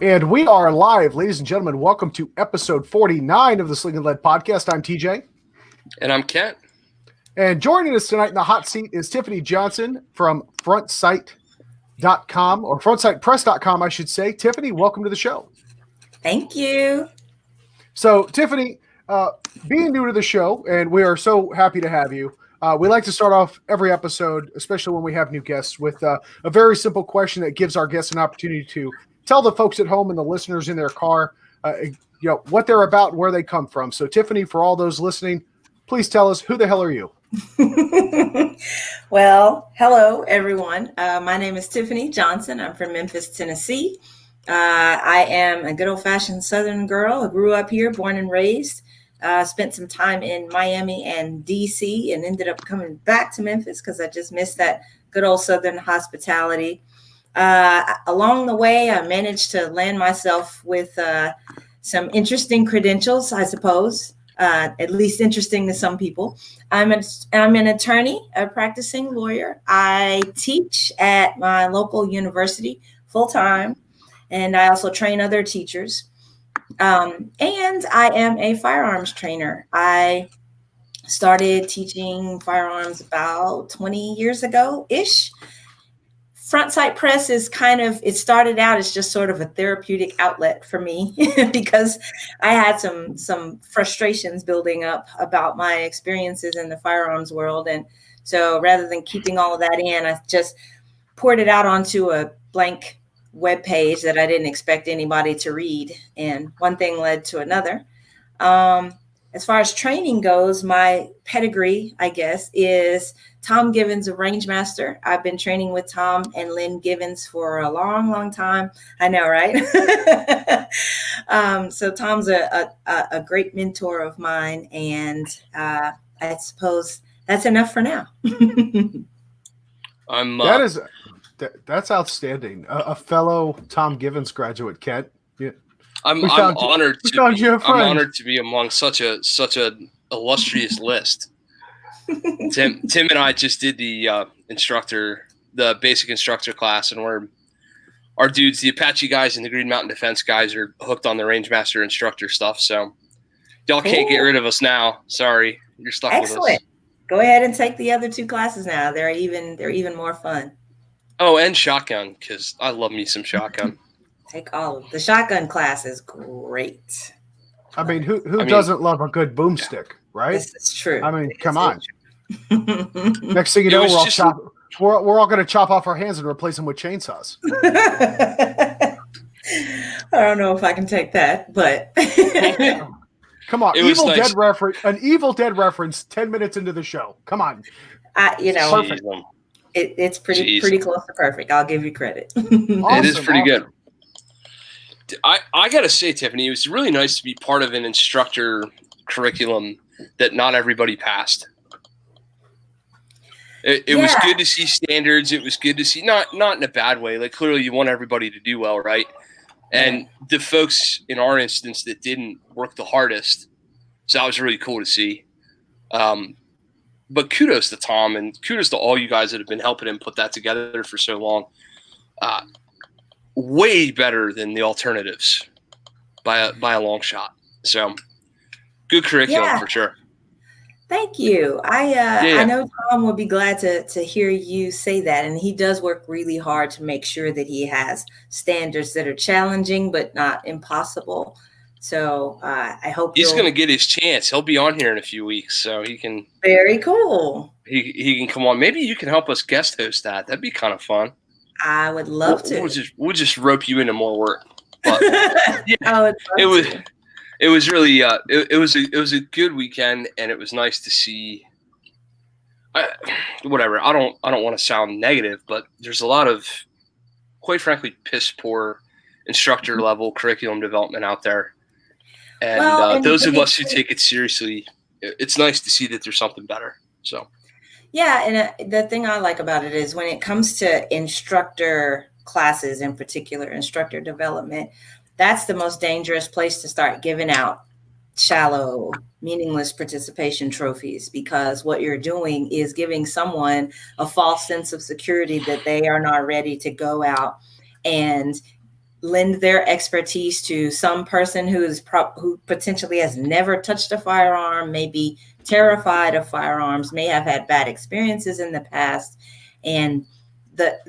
And we are live, ladies and gentlemen. Welcome to episode 49 of the Sling'N podcast. I'm TJ. And I'm Kent. And joining us tonight in the hot seat is Tiffany Johnson from FrontSight.com, or FrontSightPress.com, I should say. Tiffany, welcome to the show. Thank you. So, Tiffany, being new to the show, and we are so happy to have you, we like to start off every episode, especially when we have new guests, with a very simple question that gives our guests an opportunity to tell the folks at home and the listeners in their car, what they're about and where they come from. So, Tiffany, for all those listening, please tell us, who the hell are you? Well, hello, everyone. My name is Tiffany Johnson. I'm from Memphis, Tennessee. I am a good old-fashioned Southern girl. I grew up here, born and raised. Spent some time in Miami and D.C. and ended up coming back to Memphis because I just missed that good old Southern hospitality. Along the way, I managed to land myself with some interesting credentials, I suppose, at least interesting to some people. I'm an attorney, a practicing lawyer. I teach at my local university full-time, and I also train other teachers. And I am a firearms trainer. I started teaching firearms about 20 years ago-ish. FrontSightPress is it started out as just sort of a therapeutic outlet for me because I had some frustrations building up about my experiences in the firearms world. And so rather than keeping all of that in, I just poured it out onto a blank web page that I didn't expect anybody to read. And one thing led to another. As far as training goes, my pedigree, I guess, is Tom Givens, a Rangemaster. I've been training with Tom and Lynn Givens for a long, long time. I know, right? So Tom's a great mentor of mine, and I suppose that's enough for now. That's outstanding. A fellow Tom Givens graduate, Kent. Yeah. I'm honored to be among such a illustrious list. Tim and I just did the basic instructor class, and our dudes, the Apache guys and the Green Mountain Defense guys, are hooked on the Rangemaster instructor stuff. So y'all can't get rid of us now. Sorry, you're stuck with us. Go ahead and take the other two classes now. They're even more fun. Oh, and shotgun, because I love me some shotgun. Take all of the shotgun class is great. I mean, who doesn't love a good boomstick, right? This is true. I mean, come on. Next thing you know, we're all going to chop off our hands and replace them with chainsaws. I don't know if I can take that, but come on, an Evil Dead reference 10 minutes into the show. Come on. Perfect. It's pretty close to perfect. I'll give you credit. Awesome, it is pretty good. I got to say, Tiffany, it was really nice to be part of an instructor curriculum that not everybody passed. It was good to see standards. It was good to see, not in a bad way. Like, clearly you want everybody to do well, right? And the folks in our instance that didn't work the hardest. So that was really cool to see. But kudos to Tom, and kudos to all you guys that have been helping him put that together for so long. Way better than the alternatives by a long shot. So good curriculum for sure. Thank you. I know Tom will be glad to hear you say that, and he does work really hard to make sure that he has standards that are challenging but not impossible. So I hope he's going to get his chance. He'll be on here in a few weeks, so he can. Very cool. He can come on. Maybe you can help us guest host that. That'd be kind of fun. I would love to. We'll just rope you into more work. But, it was really it was a good weekend, and it was nice to see. Whatever. I don't want to sound negative, but there's a lot of, quite frankly, piss poor instructor level curriculum development out there, and those of us who take it seriously, it's nice to see that there's something better. So. Yeah, and the thing I like about it is when it comes to instructor classes, in particular, instructor development, that's the most dangerous place to start giving out shallow, meaningless participation trophies, because what you're doing is giving someone a false sense of security that they are not ready to go out and lend their expertise to some person who potentially has never touched a firearm, may be terrified of firearms, may have had bad experiences in the past. And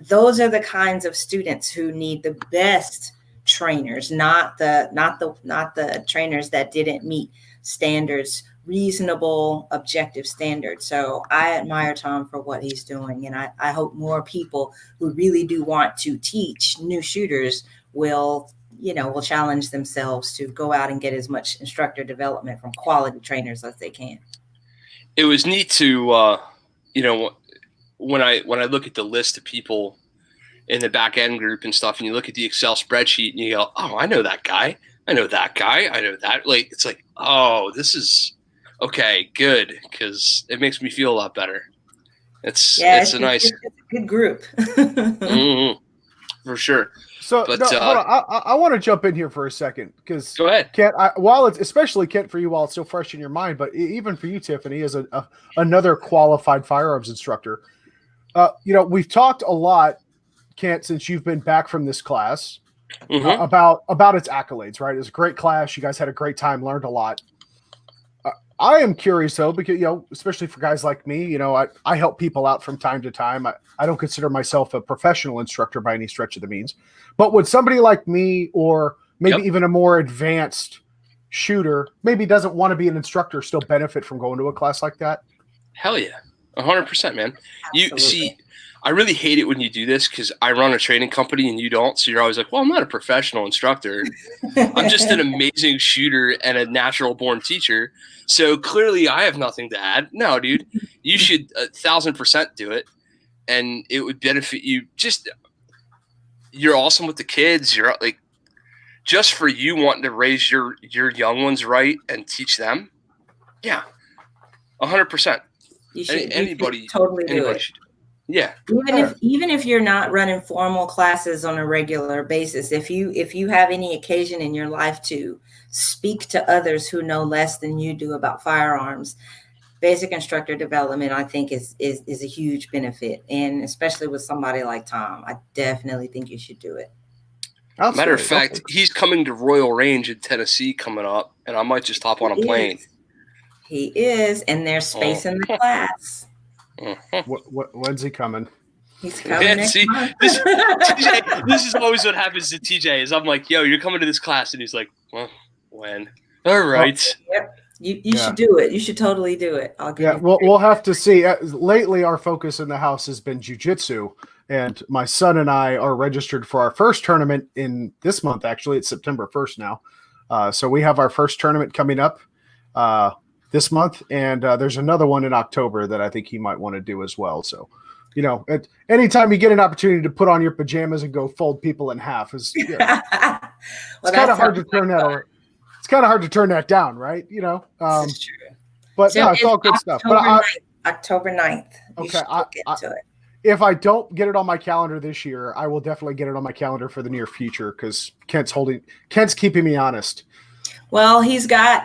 those are the kinds of students who need the best trainers, not the trainers that didn't meet standards, reasonable, objective standards. So I admire Tom for what he's doing. And I hope more people who really do want to teach new shooters will challenge themselves to go out and get as much instructor development from quality trainers as they can. It was neat to, when I look at the list of people in the back end group and stuff, and you look at the Excel spreadsheet and you go, oh, I know that guy. I know that guy. I know that. Like, it's like, oh, this is okay, good. Cause it makes me feel a lot better. It's a good group. Mm-hmm, for sure. So hold on. I want to jump in here for a second because go ahead. Kent, while it's especially Kent for you, while it's still fresh in your mind, but even for you, Tiffany, as another qualified firearms instructor, we've talked a lot, Kent, since you've been back from this class about its accolades. Right, it was a great class. You guys had a great time, learned a lot. I am curious though, because especially for guys like me, I help people out from time to time. I don't consider myself a professional instructor by any stretch of the means, but would somebody like me, or maybe even a more advanced shooter, maybe doesn't want to be an instructor, still benefit from going to a class like that? Hell yeah, 100%, man. You see, I really hate it when you do this because I run a training company and you don't. So you're always like, well, I'm not a professional instructor. I'm just an amazing shooter and a natural born teacher. So clearly I have nothing to add. No, dude, you should 1,000% do it. And it would benefit you. You're awesome with the kids. You're like, just for you wanting to raise your young ones right and teach them. Yeah, 100%. Anybody totally do it. Should. Yeah. Even if you're not running formal classes on a regular basis, if you have any occasion in your life to speak to others who know less than you do about firearms, basic instructor development, I think is a huge benefit. And especially with somebody like Tom, I definitely think you should do it. Matter of fact, he's coming to Royal Range in Tennessee coming up, and I might just hop on a plane. He is, and there's space in the class. When's he coming? He's coming next month. This is always what happens to TJ. Is I'm like, yo, you're coming to this class, and he's like, well, when? All right. Yep. You should do it. You should totally do it. We'll have to see. Lately, our focus in the house has been jiu-jitsu, and my son and I are registered for our first tournament in this month. Actually, it's September 1st now. So we have our first tournament coming up this month, and there's another one in October that I think he might want to do as well. So, anytime you get an opportunity to put on your pajamas and go fold people in half is it's kind of hard to turn that over. It's kind of hard to turn that down, right? This is true. But so it's all good stuff. But October 9th. Okay, if I don't get it on my calendar this year, I will definitely get it on my calendar for the near future because Kent's keeping me honest. Well,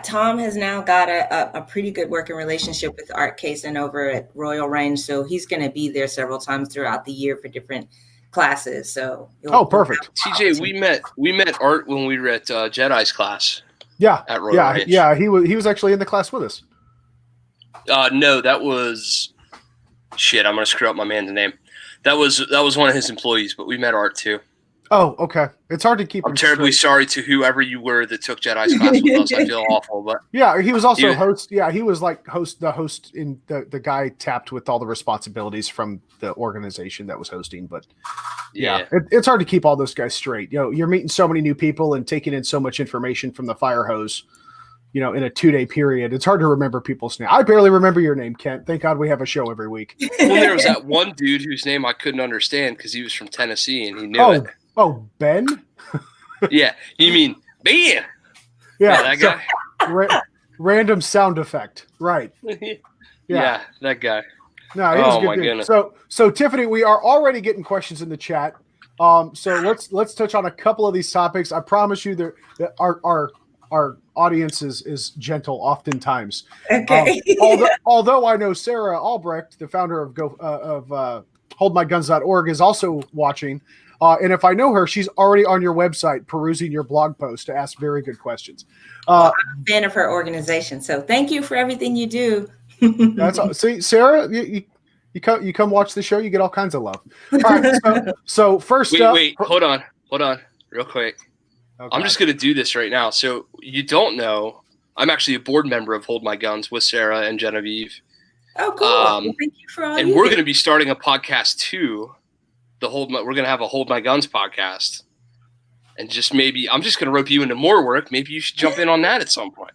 Tom has now got a pretty good working relationship with Art Kaysen over at Royal Range. So he's going to be there several times throughout the year for different classes. So perfect. TJ, we met Art when we were at Jedi's class. Yeah. At Royal Range. Yeah. He was actually in the class with us. No, that was shit. I'm going to screw up my man's name. That was one of his employees, but we met Art too. Oh, okay. It's hard to keep. I'm terribly sorry to whoever you were that took Jedi's class with us. I feel awful, but yeah, he was also host. Yeah, he was like the host in the guy tapped with all the responsibilities from the organization that was hosting. But yeah, it's hard to keep all those guys straight. You're meeting so many new people and taking in so much information from the fire hose. In a 2-day period, it's hard to remember people's names. I barely remember your name, Kent. Thank God we have a show every week. Well, there was that one dude whose name I couldn't understand because he was from Tennessee and he knew it. Oh, Ben? Yeah, you mean Ben? Yeah, that guy. Random sound effect, right? Yeah, that guy. No, he was a good dude. Goodness. So Tiffany, we are already getting questions in the chat. So let's touch on a couple of these topics. I promise you that our audience is gentle oftentimes. Okay. Although I know Sarah Albrecht, the founder of HoldMyGuns.org, is also watching. And if I know her, she's already on your website perusing your blog post to ask very good questions. Well, I'm a fan of her organization, so thank you for everything you do. That's all. See, Sarah, you come watch the show, you get all kinds of love. All right, so first wait, hold on, real quick. Okay. I'm just going to do this right now. So you don't know, I'm actually a board member of Hold My Guns with Sarah and Genevieve. Oh, cool. Well, thank you for all and we're going to be starting a podcast too. We're going to have a Hold My Guns podcast. And just maybe, I'm just going to rope you into more work. Maybe you should jump in on that at some point.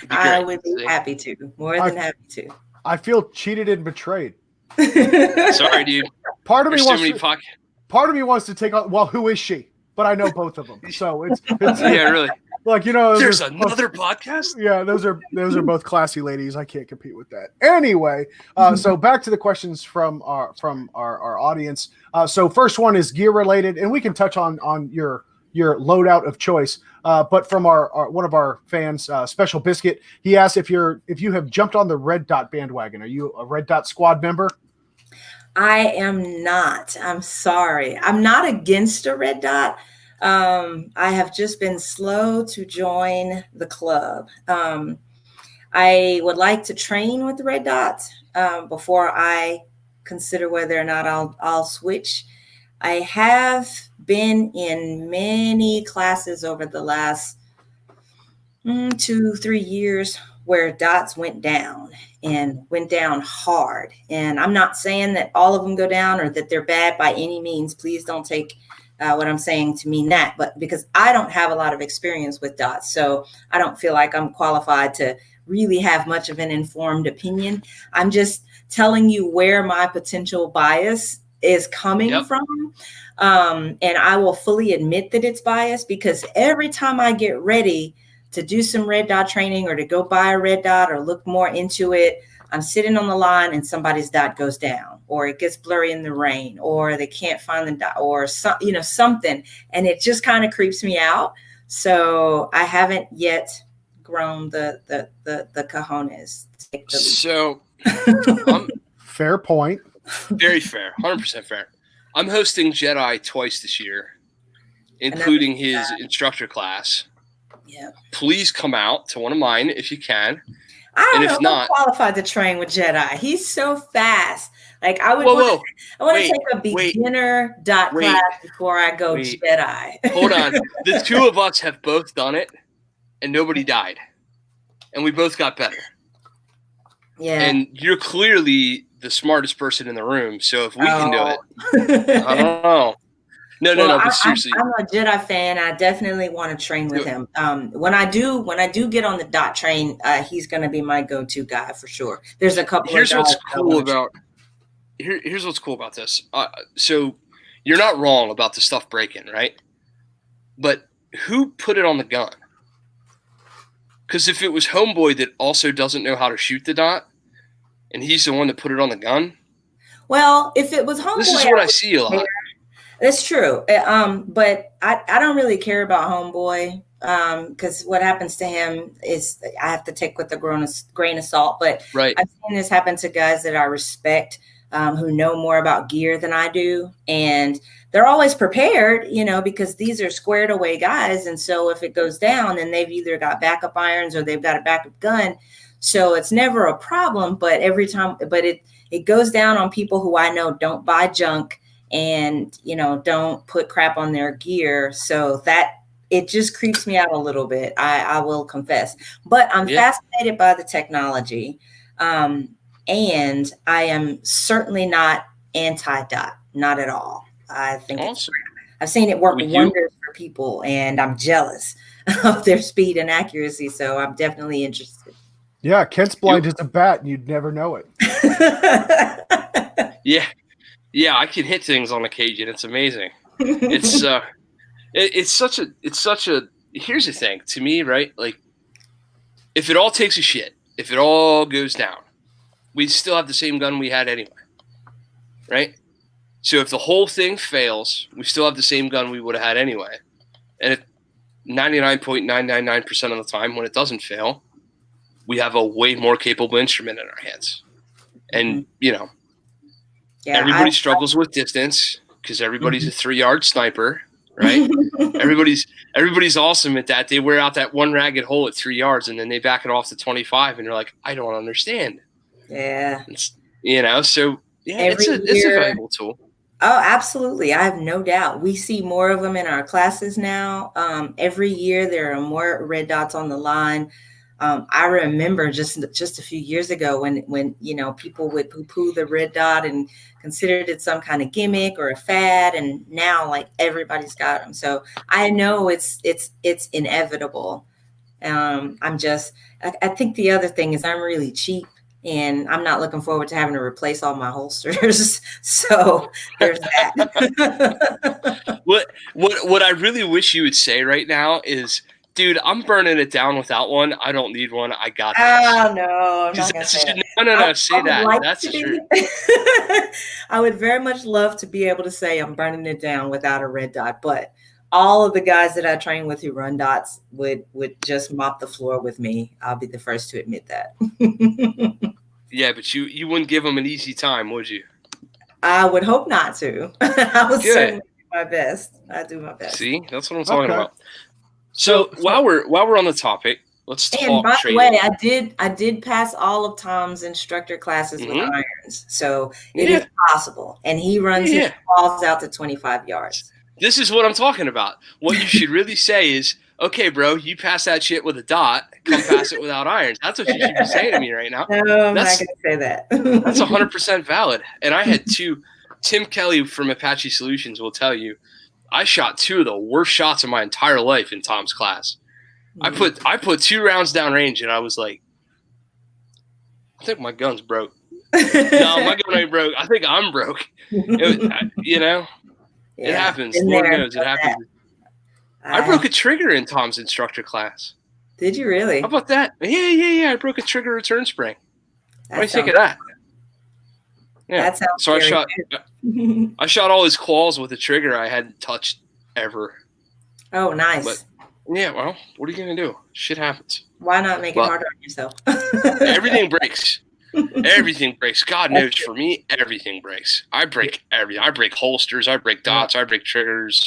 I would be happy to. More than happy to. I feel cheated and betrayed. Sorry, dude. Part of me wants to take on, well, who is she? But I know both of them. So it's yeah, really. Like, there's another podcast. Yeah, those are both classy ladies. I can't compete with that. Anyway, so back to the questions from our audience. So first one is gear related, and we can touch on your loadout of choice. But from our one of our fans, Special Biscuit, he asked if you have jumped on the Red Dot bandwagon. Are you a Red Dot squad member? I am not. I'm sorry. I'm not against a Red Dot. I have just been slow to join the club. I would like to train with the Red Dot before I consider whether or not I'll switch. I have been in many classes over the last 2-3 years where dots went down hard. And I'm not saying that all of them go down or that they're bad by any means. Please don't take what I'm saying to mean that, but because I don't have a lot of experience with dots, so I don't feel like I'm qualified to really have much of an informed opinion. I'm just telling you where my potential bias is coming from. And I will fully admit that it's biased because every time I get ready to do some Red Dot training or to go buy a Red Dot or look more into it, I'm sitting on the line and somebody's dot goes down, or it gets blurry in the rain, or they can't find the dot, or something, and it just kind of creeps me out. So I haven't yet grown the cojones. So fair point. Very fair, 100% fair. I'm hosting Jedi twice this year, including his instructor class. Yeah. Please come out to one of mine if you can. I don't know if I'm qualified to train with Jedi. He's so fast. Like I want to take a beginner dot class before I go Jedi. Hold on. The two of us have both done it and nobody died. And we both got better. Yeah. And you're clearly the smartest person in the room. So if we can do it, I don't know. No, but seriously. I'm a Jedi fan. I definitely want to train with him. When I do get on the dot train, he's going to be my go-to guy for sure. There's a couple Here's what's cool about this. So you're not wrong about the stuff breaking, right? But who put it on the gun? Because if it was Homeboy that also doesn't know how to shoot the dot, and he's the one that put it on the gun. Well, if it was Homeboy, this is what I see a lot. That's true. But I don't really care about Homeboy because what happens to him is I have to take with a grain of salt. But right. I've seen this happen to guys that I respect who know more about gear than I do. And they're always prepared, because these are squared away guys. And so if it goes down, then they've either got backup irons or they've got a backup gun. So it's never a problem. But it goes down on people who I know don't buy junk and, don't put crap on their gear. So that it just creeps me out a little bit. I will confess, but I'm fascinated by the technology. And I am certainly not anti-dot, not at all. I think awesome. I've seen it work wonders for people and I'm jealous of their speed and accuracy. So I'm definitely interested. Yeah. Kent's blind as a bat and you'd never know it. Yeah, I can hit things on occasion. It's amazing. It's such a. Here's the thing to me, right? Like, if it all takes a shit, if it all goes down, we still have the same gun we had anyway, right? So if the whole thing fails, we still have the same gun we would have had anyway. And 99.999% of the time, when it doesn't fail, we have a way more capable instrument in our hands, and everybody struggles with distance. because everybody's a 3-yard sniper, right? everybody's awesome at that. They wear out that one ragged hole at 3 yards, and then they back it off to 25, and you're like, I don't understand. Yeah. So yeah, it's a valuable tool. Oh, absolutely. I have no doubt. We see more of them in our classes now. Every year there are more red dots on the line. I remember just a few years ago when people would poo-poo the red dot and considered it some kind of gimmick or a fad, and now like everybody's got them. So I know it's inevitable. I think the other thing is I'm really cheap. And I'm not looking forward to having to replace all my holsters. So there's that. What I really wish you would say right now is, dude, I'm burning it down without one. I don't need one. I got this. Oh, no. I'm not gonna say that. No. Say that. Like that's the truth. I would very much love to be able to say I'm burning it down without a red dot. But all of the guys that I train with who run dots would just mop the floor with me. I'll be the first to admit that. Yeah, but you wouldn't give them an easy time, would you? I would hope not to. I would certainly do my best. I do my best. See, that's what I'm talking about. So while we're on the topic, let's talk. And by the way, I did pass all of Tom's instructor classes with irons, so it is possible. And he runs his balls out to 25 yards. This is what I'm talking about. What you should really say is, okay, bro, you pass that shit with a dot, come pass it without irons. That's what you should be saying to me right now. No, I'm not going to say that. That's 100% valid. And I had Tim Kelly from Apache Solutions will tell you, I shot 2 of the worst shots of my entire life in Tom's class. Mm-hmm. I put 2 rounds down range, and I was like, I think my gun's broke. No, my gun ain't broke. I think I'm broke. It happens. Lord knows it happens. I broke a trigger in Tom's instructor class. Did you really? How about that? Yeah. I broke a trigger return spring. What do you think of that? Yeah. That sounds so I shot all his claws with a trigger I hadn't touched ever. Oh, nice. But, yeah, well, what are you going to do? Shit happens. Why not make it harder on yourself? Everything breaks. Everything breaks. God knows for me, everything breaks. I break everything. I break holsters. I break dots. I break triggers.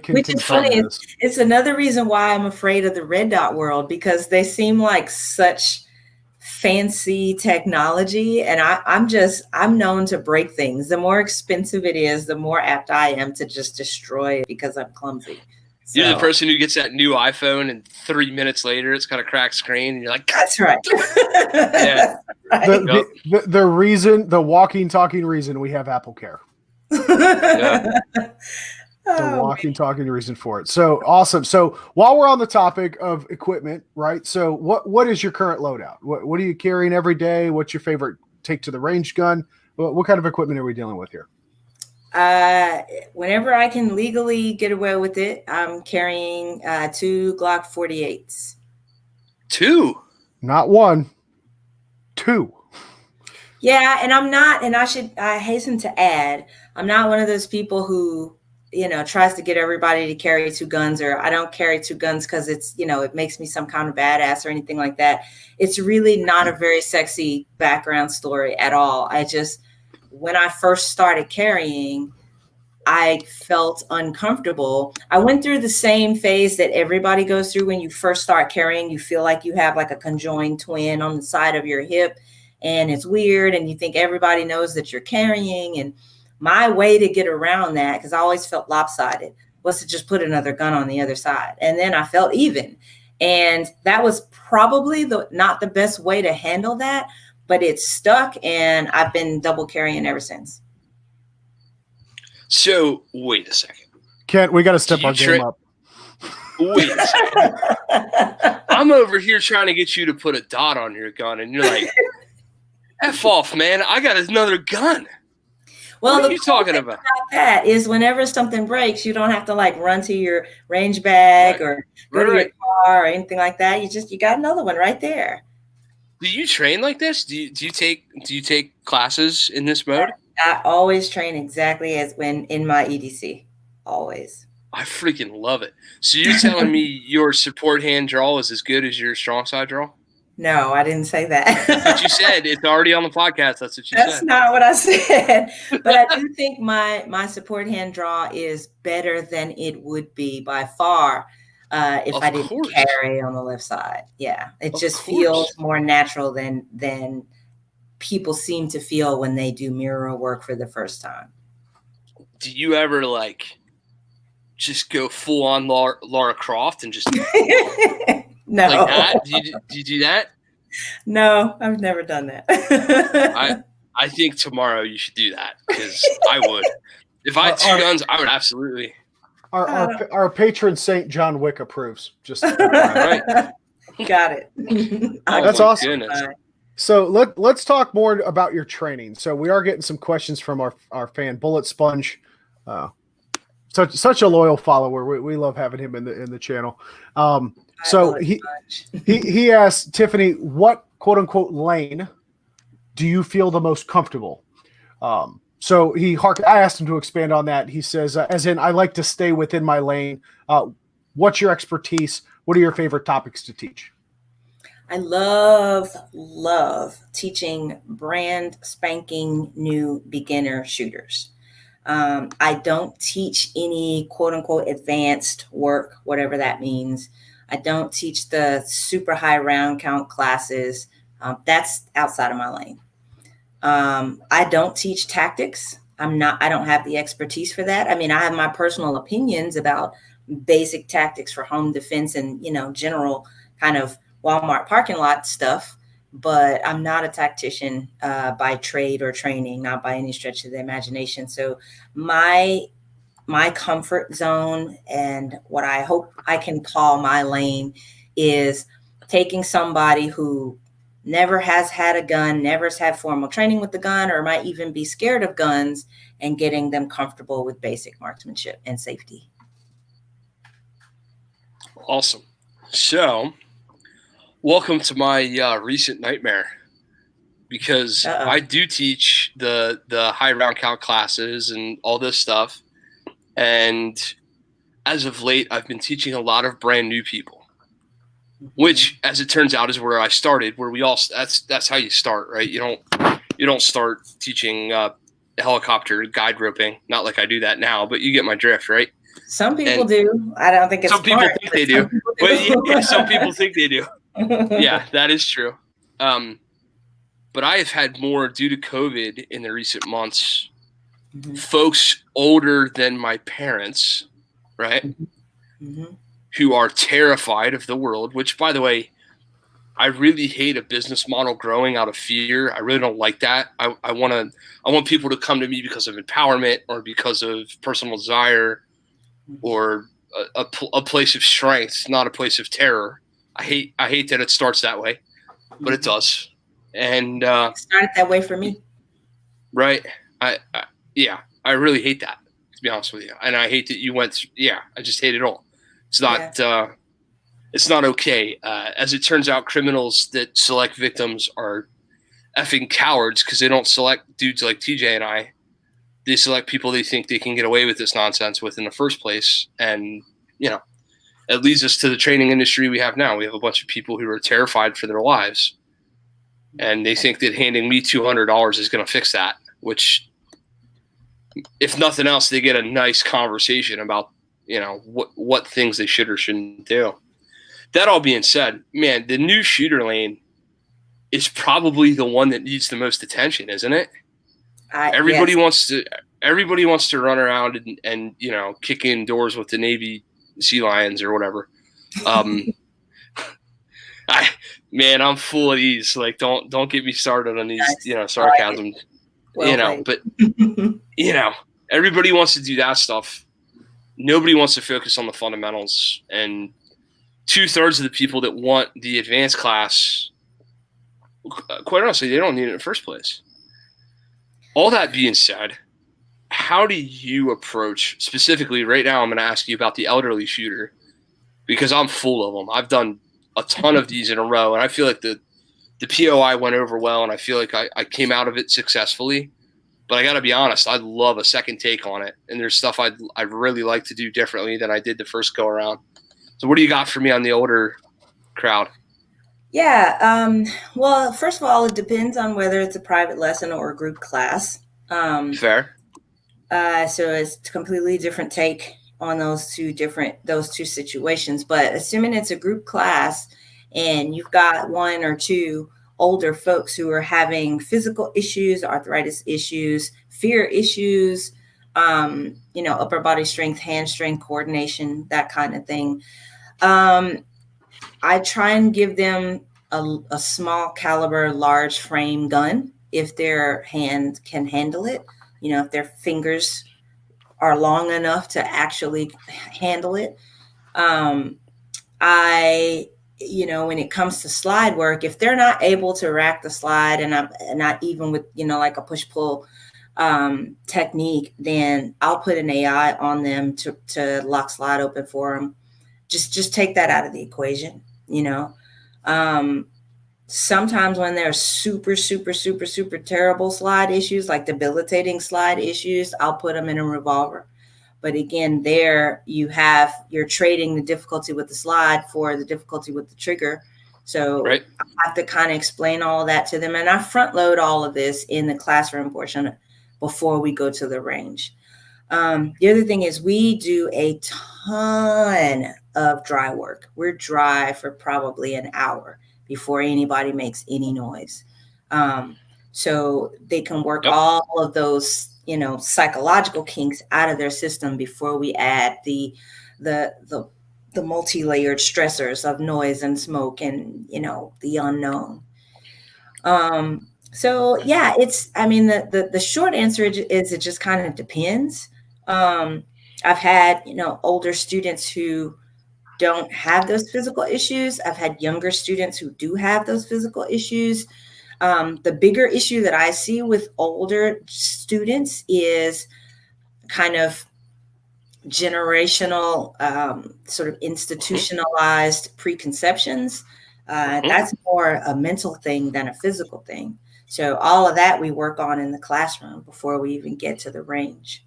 Which is funny. It's another reason why I'm afraid of the red dot world, because they seem like such fancy technology, and I'm known to break things. The more expensive it is, the more apt I am to just destroy it because I'm clumsy. So, you're the person who gets that new iPhone and 3 minutes later it's got a cracked screen and you're like, that's right. Yeah. The walking, talking reason we have Apple Care. The walking, talking reason for it. So awesome. So while we're on the topic of equipment, right? So what is your current loadout? What are you carrying every day? What's your favorite take to the range gun? What kind of equipment are we dealing with here? Whenever I can legally get away with it, I'm carrying 2 Glock 48s. 2? Not 1. 2. Yeah, and I'm not, and I hasten to add, I'm not one of those people who, tries to get everybody to carry 2 guns, or I don't carry 2 guns because it's, it makes me some kind of badass or anything like that. It's really not a very sexy background story at all. When I first started carrying, I felt uncomfortable. I went through the same phase that everybody goes through when you first start carrying. You feel like you have like a conjoined twin on the side of your hip, and it's weird, and you think everybody knows that you're carrying. And my way to get around that, because I always felt lopsided, was to just put another gun on the other side. And then I felt even. And that was probably not the best way to handle that, but it stuck, and I've been double carrying ever since. So wait a second. Kent, we got to step our game up. Wait a second. I'm over here trying to get you to put a dot on your gun, and you're like, F off, man. I got another gun. Well, what are you talking about? That is, whenever something breaks, you don't have to like run to your range bag or go to your car or anything like that. You got another one right there. Do you train like this? Do you take classes in this mode? I always train exactly as when in my EDC. Always. I freaking love it. So you're telling me your support hand draw is as good as your strong side draw? No, I didn't say that. That's what you said. It's already on the podcast. That's what you said. That's not what I said. But I do think my support hand draw is better than it would be by far if I didn't carry on the left side. Yeah, it just feels more natural than people seem to feel when they do mirror work for the first time. Do you ever just go full on Laura Croft and just no like that? Do you do that? No, I've never done that. I think tomorrow you should do that, because I would. If I had two guns, I would absolutely. Our patron saint John Wick approves. Just right. Got it. That's awesome. Goodness. So let's talk more about your training. So we are getting some questions from our fan Bullet Sponge. Such a loyal follower. We love having him in the channel. So he asked Tiffany, what quote unquote lane do you feel the most comfortable? So I asked him to expand on that. He says, as in, I like to stay within my lane. What's your expertise? What are your favorite topics to teach? I love teaching brand spanking new beginner shooters. I don't teach any quote unquote advanced work, whatever that means. I don't teach the super high round count classes. That's outside of my lane. I don't teach tactics. I don't have the expertise for that. I mean, I have my personal opinions about basic tactics for home defense and, general kind of Walmart parking lot stuff, but I'm not a tactician by trade or training, not by any stretch of the imagination. So my comfort zone and what I hope I can call my lane is taking somebody who never has had a gun, never has had formal training with the gun, or might even be scared of guns, and getting them comfortable with basic marksmanship and safety. Awesome. So, welcome to my recent nightmare, because I do teach the high round count classes and all this stuff. And as of late, I've been teaching a lot of brand new people, which, as it turns out, is where I started, where that's how you start, right? You don't start teaching helicopter guide roping, not like I do that now, but you get my drift, right? Some people do. I don't think it's some people think they do. But yeah, some people think they do. Yeah, that is true. But I have had more, due to COVID in the recent months, folks older than my parents, right, who are terrified of the world, which, by the way, I really hate a business model growing out of fear. I really don't like that. I want people to come to me because of empowerment or because of personal desire or a place of strength, not a place of terror. I hate that it starts that way, but it does. And it started that way for me. Right. I really hate that, to be honest with you. And I hate that you went I just hate it all. It's not it's not okay. As it turns out, criminals that select victims are effing cowards, because they don't select dudes like TJ and I. They select people they think they can get away with this nonsense with in the first place. And, it leads us to the training industry we have now. We have a bunch of people who are terrified for their lives. And they think that handing me $200 is going to fix that, which, if nothing else, they get a nice conversation about, what things they should or shouldn't do. That all being said, man, the new shooter lane is probably the one that needs the most attention, isn't it? Everybody wants to run around and kick in doors with the Navy Sea Lions or whatever. I'm full of these. Like, don't get me started on these, sarcasm. But everybody wants to do that stuff. Nobody wants to focus on the fundamentals. And 2/3 of the people that want the advanced class, quite honestly, they don't need it in the first place. All that being said, how do you approach, specifically right now, I'm going to ask you about the elderly shooter, because I'm full of them. I've done a ton of these in a row, and I feel like the POI went over well, and I feel like I came out of it successfully. But I got to be honest, I'd love a second take on it, and there's stuff I'd really like to do differently than I did the first go around. So what do you got for me on the older crowd? Yeah. Well, first of all, it depends on whether it's a private lesson or a group class. Fair. So it's a completely different take on those two situations. But assuming it's a group class and you've got one or two older folks who are having physical issues, arthritis issues, fear issues, upper body strength, hand strength, coordination, that kind of thing. I try and give them a small caliber, large frame gun if their hand can handle it. If their fingers are long enough to actually handle it. When it comes to slide work, if they're not able to rack the slide and I'm not even with, like a push pull technique, then I'll put an AI on them to lock slide open for them. Just take that out of the equation, sometimes when there's super, super, super, super terrible slide issues, like debilitating slide issues, I'll put them in a revolver. But again, there you're trading the difficulty with the slide for the difficulty with the trigger. So right. I have to kind of explain all of that to them. And I front load all of this in the classroom portion before we go to the range. The other thing is we do a ton of dry work. We're dry for probably an hour before anybody makes any noise. So they can work all of those, psychological kinks out of their system before we add the multi-layered stressors of noise and smoke and, the unknown. So yeah, the short answer is it just kind of depends. I've had, older students who don't have those physical issues. I've had younger students who do have those physical issues. The bigger issue that I see with older students is kind of generational, sort of institutionalized preconceptions. That's more a mental thing than a physical thing. So all of that we work on in the classroom before we even get to the range.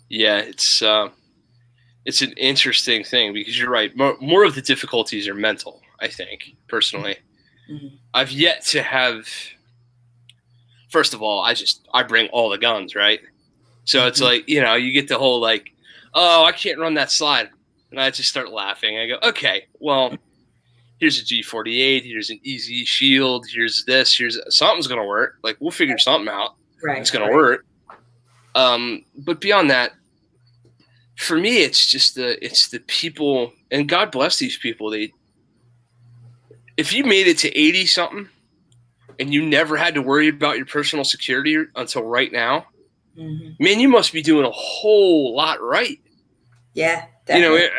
Yeah, it's an interesting thing because you're right. More of the difficulties are mental, I think, personally. Mm-hmm. I've yet to have, first of all, I bring all the guns, right? So it's like, you get the whole like, oh, I can't run that slide. And I just start laughing. I go, okay, well, here's a G48, here's an easy shield, here's something's going to work. Like, we'll figure something out. Right. It's going to work. But beyond that, for me, it's just the people, and God bless these people. If you made it to 80 something and you never had to worry about your personal security until right now, man, you must be doing a whole lot right. Yeah, definitely.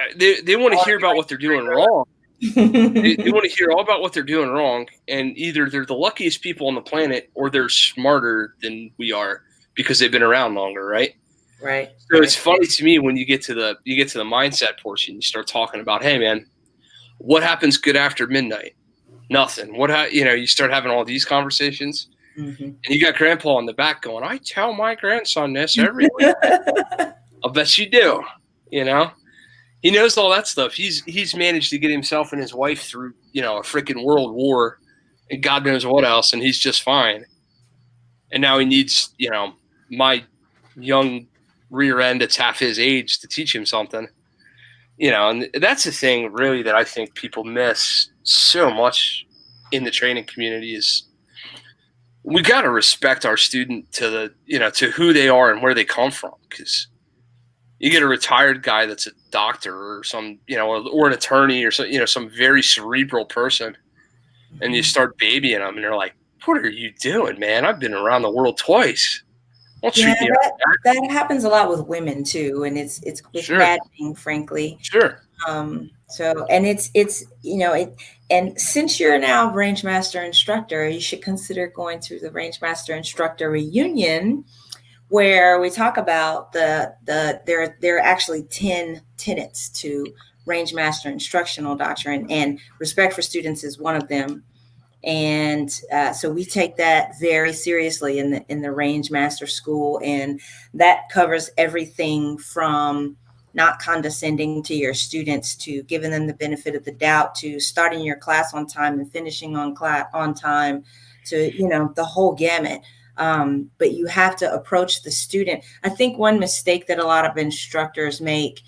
They want to hear about what they're doing wrong. they want to hear all about what they're doing wrong, and either they're the luckiest people on the planet or they're smarter than we are because they've been around longer, right? Right. So it's funny to me when you get to the mindset portion, you start talking about, hey man, what happens good after midnight? Nothing. You start having all these conversations, and you got Grandpa in the back going, I tell my grandson this every week. I'll bet you do. He knows all that stuff. He's managed to get himself and his wife through, a freaking world war and God knows what else, and he's just fine. And now he needs, my young rear end that's half his age to teach him something. And that's the thing really that I think people miss so much in the training community is we got to respect our student to to who they are and where they come from. Because you get a retired guy that's a doctor or some, or an attorney or some very cerebral person, and you start babying them and they're like, what are you doing, man? I've been around the world twice. That happens a lot with women too, and it's sure. Maddening, frankly. Sure. And since you're now range master instructor, you should consider going to the range master instructor reunion, where we talk about there are actually 10 tenets to range master instructional doctrine, and respect for students is one of them. And so we take that very seriously in the range master school, and that covers everything from not condescending to your students, to giving them the benefit of the doubt, to starting your class on time and finishing on time, to, the whole gamut. But you have to approach the student. I think one mistake that a lot of instructors make,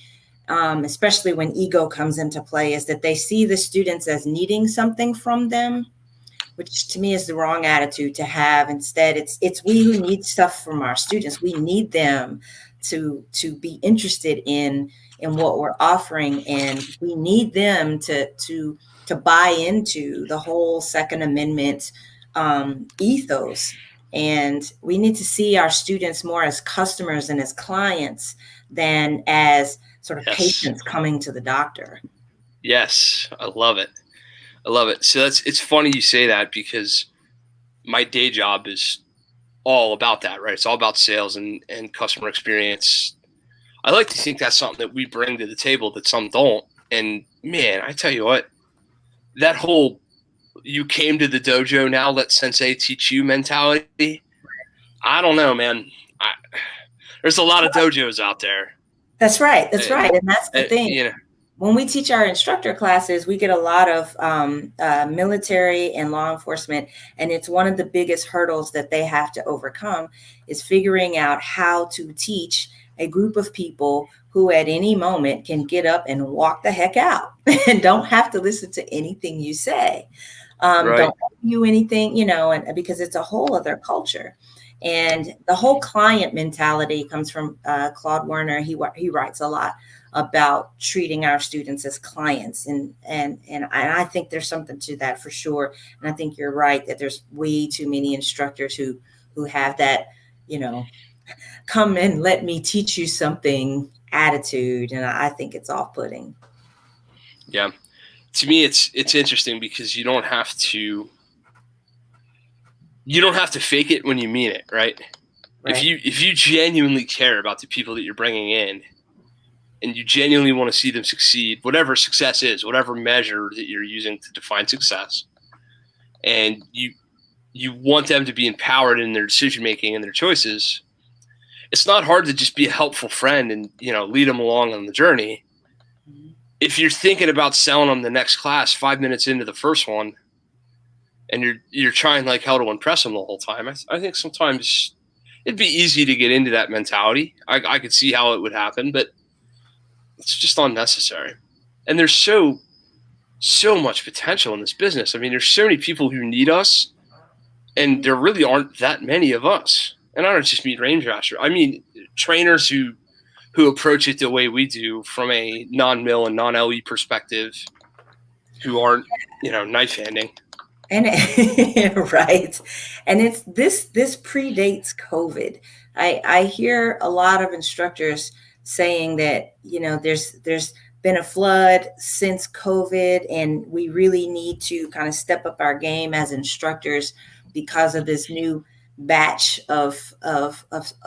especially when ego comes into play, is that they see the students as needing something from them, which to me is the wrong attitude to have. Instead, it's we who need stuff from our students. We need them to be interested in what we're offering, and we need them to buy into the whole Second Amendment ethos. And we need to see our students more as customers and as clients than as sort of patients coming to the doctor. Yes, I love it. So it's funny you say that, because my day job is all about that, right? It's all about sales and customer experience. I like to think that's something that we bring to the table that some don't. And man, I tell you what, that whole "you came to the dojo, now let sensei teach you" mentality, I don't know, man. There's a lot of dojos out there. That's right. And that's the thing. When we teach our instructor classes, we get a lot of military and law enforcement, and it's one of the biggest hurdles that they have to overcome is figuring out how to teach a group of people who at any moment can get up and walk the heck out and don't have to listen to anything you say. Don't do anything, and because it's a whole other culture. And the whole client mentality comes from Claude Werner. He writes a lot about treating our students as clients. And I think there's something to that for sure. And I think you're right that there's way too many instructors who have that, come and let me teach you something attitude. And I think it's off-putting. Yeah. To me, it's interesting because you don't have to fake it when you mean it, right? If you genuinely care about the people that you're bringing in, and you genuinely want to see them succeed, whatever success is, whatever measure that you're using to define success, and you want them to be empowered in their decision making and their choices, it's not hard to just be a helpful friend and lead them along on the journey. If you're thinking about selling them the next class 5 minutes into the first one, and you're trying like hell to impress them the whole time, I think sometimes it'd be easy to get into that mentality. I could see how it would happen, but it's just unnecessary. And there's so much potential in this business. I mean, there's so many people who need us, and there really aren't that many of us. And I don't just mean range master. I mean trainers who approach it the way we do from a non-mill and non-LE perspective, who aren't, knife handing. And right. And it's this predates COVID. I hear a lot of instructors saying that, there's been a flood since COVID, and we really need to kind of step up our game as instructors because of this new batch of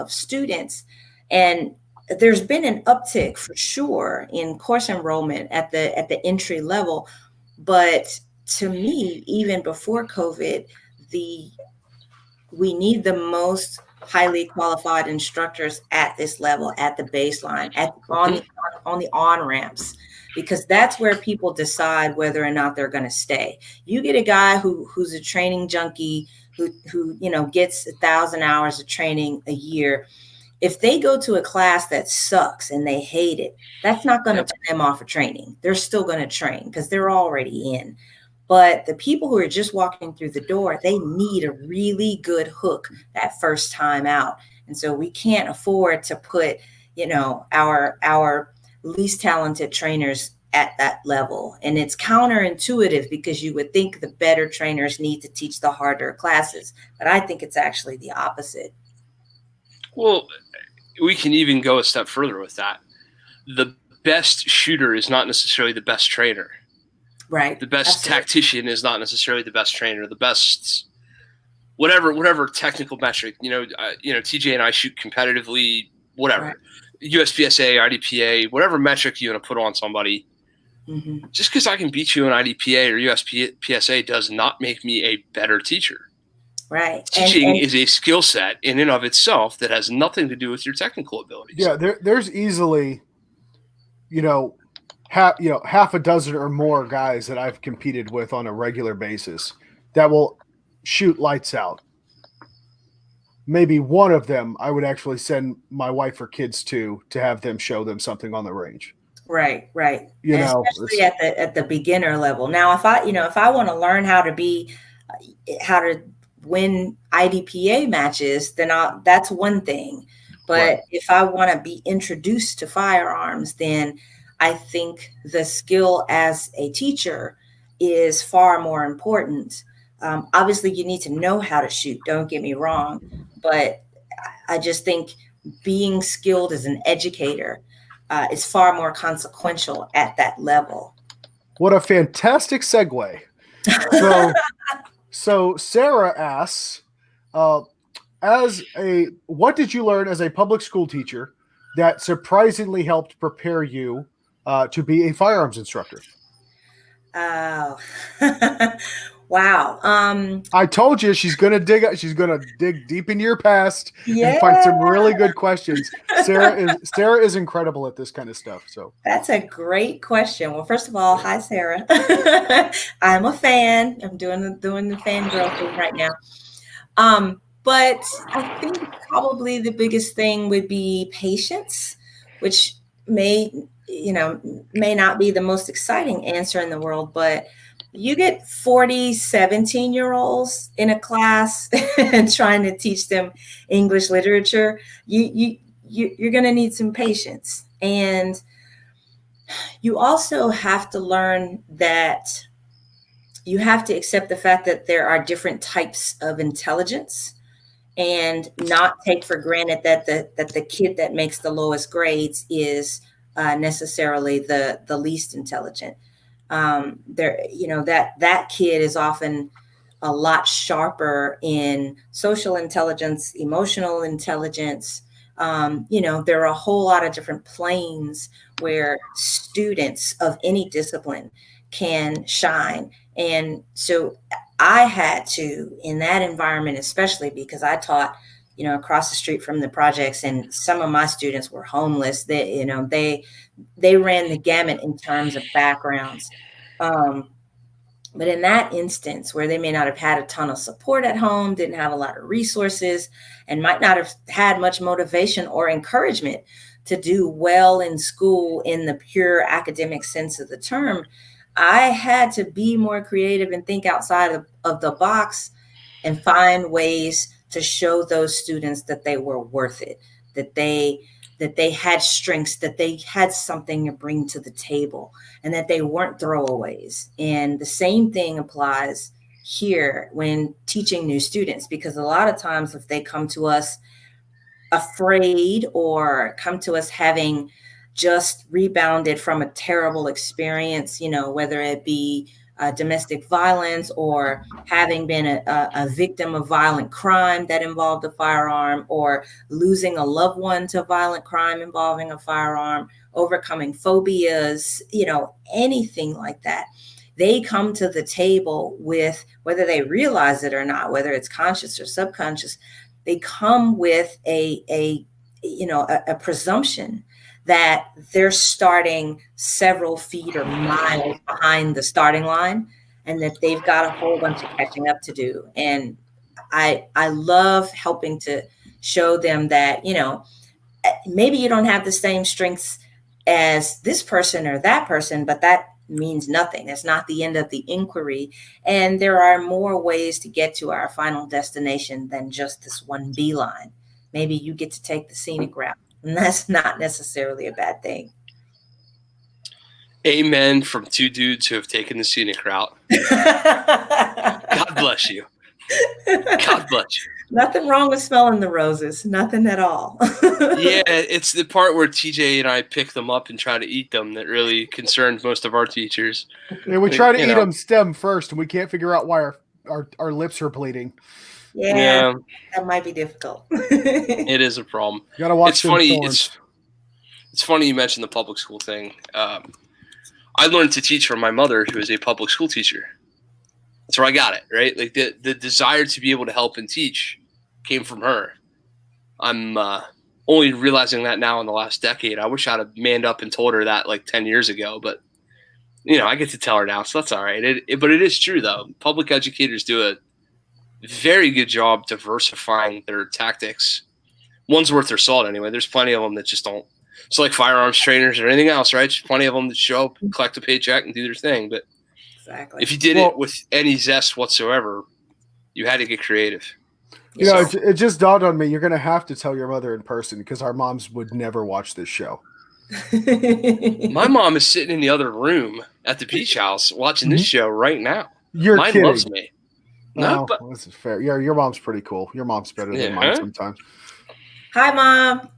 students. And there's been an uptick for sure in course enrollment at the entry level. But to me, even before COVID, we need the most highly qualified instructors at this level, at the baseline, on the on-ramps, because that's where people decide whether or not they're going to stay. You get a guy who's a training junkie, who gets 1,000 hours of training a year. If they go to a class that sucks and they hate it, that's not going to turn them off of training. They're still going to train because they're already in. But the people who are just walking through the door, they need a really good hook that first time out. And so we can't afford to put, our least talented trainers at that level. And it's counterintuitive because you would think the better trainers need to teach the harder classes. But I think it's actually the opposite. Well, we can even go a step further with that. The best shooter is not necessarily the best trainer. Right. The best tactician is not necessarily the best trainer. The best, whatever technical metric, TJ and I shoot competitively, whatever, right. USPSA, IDPA, whatever metric you want to put on somebody. Mm-hmm. Just because I can beat you in IDPA or USPSA does not make me a better teacher. Right. Teaching is a skill set in and of itself that has nothing to do with your technical abilities. Yeah, there's easily half a dozen or more guys that I've competed with on a regular basis that will shoot lights out. Maybe one of them I would actually send my wife or kids to have them show them something on the range. Right. Especially at the beginner level. Now, if I want to learn how to win IDPA matches, then that's one thing. But if I want to be introduced to firearms, then I think the skill as a teacher is far more important. Obviously, you need to know how to shoot. Don't get me wrong. But I just think being skilled as an educator is far more consequential at that level. What a fantastic segue. So Sarah asks, what did you learn as a public school teacher that surprisingly helped prepare you to be a firearms instructor? Oh, wow. I told you she's gonna dig deep into your past and find some really good questions. Sarah is incredible at this kind of stuff. So that's a great question. Well, first of all, hi Sarah. I'm a fan. I'm doing the fangirl thing right now. But I think probably the biggest thing would be patience, which may not be the most exciting answer in the world, but you get 40 17-year-olds in a class and trying to teach them English literature, you're going to need some patience. And you also have to learn that you have to accept the fact that there are different types of intelligence, and not take for granted that the kid that makes the lowest grades is necessarily the least intelligent. That kid is often a lot sharper in social intelligence, emotional intelligence. There are a whole lot of different planes where students of any discipline can shine. And so I had to, in that environment, especially because I taught, across the street from the projects, and some of my students were homeless. They ran the gamut in terms of backgrounds. But in that instance where they may not have had a ton of support at home, didn't have a lot of resources, and might not have had much motivation or encouragement to do well in school in the pure academic sense of the term, I had to be more creative and think outside of the box and find ways to show those students that they were worth it, that they had strengths, that they had something to bring to the table, and that they weren't throwaways. And the same thing applies here when teaching new students, because a lot of times if they come to us afraid or come to us having just rebounded from a terrible experience, whether it be domestic violence or having been a victim of violent crime that involved a firearm, or losing a loved one to violent crime involving a firearm, overcoming phobias, anything like that. They come to the table with, whether they realize it or not, whether it's conscious or subconscious, they come with a presumption that they're starting several feet or miles behind the starting line, and that they've got a whole bunch of catching up to do. And I love helping to show them that, maybe you don't have the same strengths as this person or that person, but that means nothing. It's not the end of the inquiry. And there are more ways to get to our final destination than just this one beeline. Maybe you get to take the scenic route, and that's not necessarily a bad thing. Amen from two dudes who have taken the scenic route. God bless you. God bless you. Nothing wrong with smelling the roses. Nothing at all. Yeah, it's the part where TJ and I pick them up and try to eat them that really concerns most of our teachers. Yeah, we try to eat them stem first, and we can't figure out why our lips are bleeding. Yeah, that might be difficult. It is a problem. You gotta watch. It's funny. It's funny you mentioned the public school thing. I learned to teach from my mother, who is a public school teacher. That's where I got it, right? Like the desire to be able to help and teach came from her. I'm only realizing that now in the last decade. I wish I'd have manned up and told her that like 10 years ago, but I get to tell her now, so that's all right. But it is true though. Public educators do a very good job diversifying their tactics. One's worth their salt anyway. There's plenty of them that just don't. It's like firearms trainers or anything else, right? There's plenty of them that show up, collect a paycheck, and do their thing. But if you did it with any zest whatsoever, you had to get creative. It just dawned on me. You're going to have to tell your mother in person because our moms would never watch this show. My mom is sitting in the other room at the beach house watching this show right now. Mine kidding. Loves me. No, but this is fair. Yeah, your mom's pretty cool. Your mom's better than mine sometimes. Hi, Mom.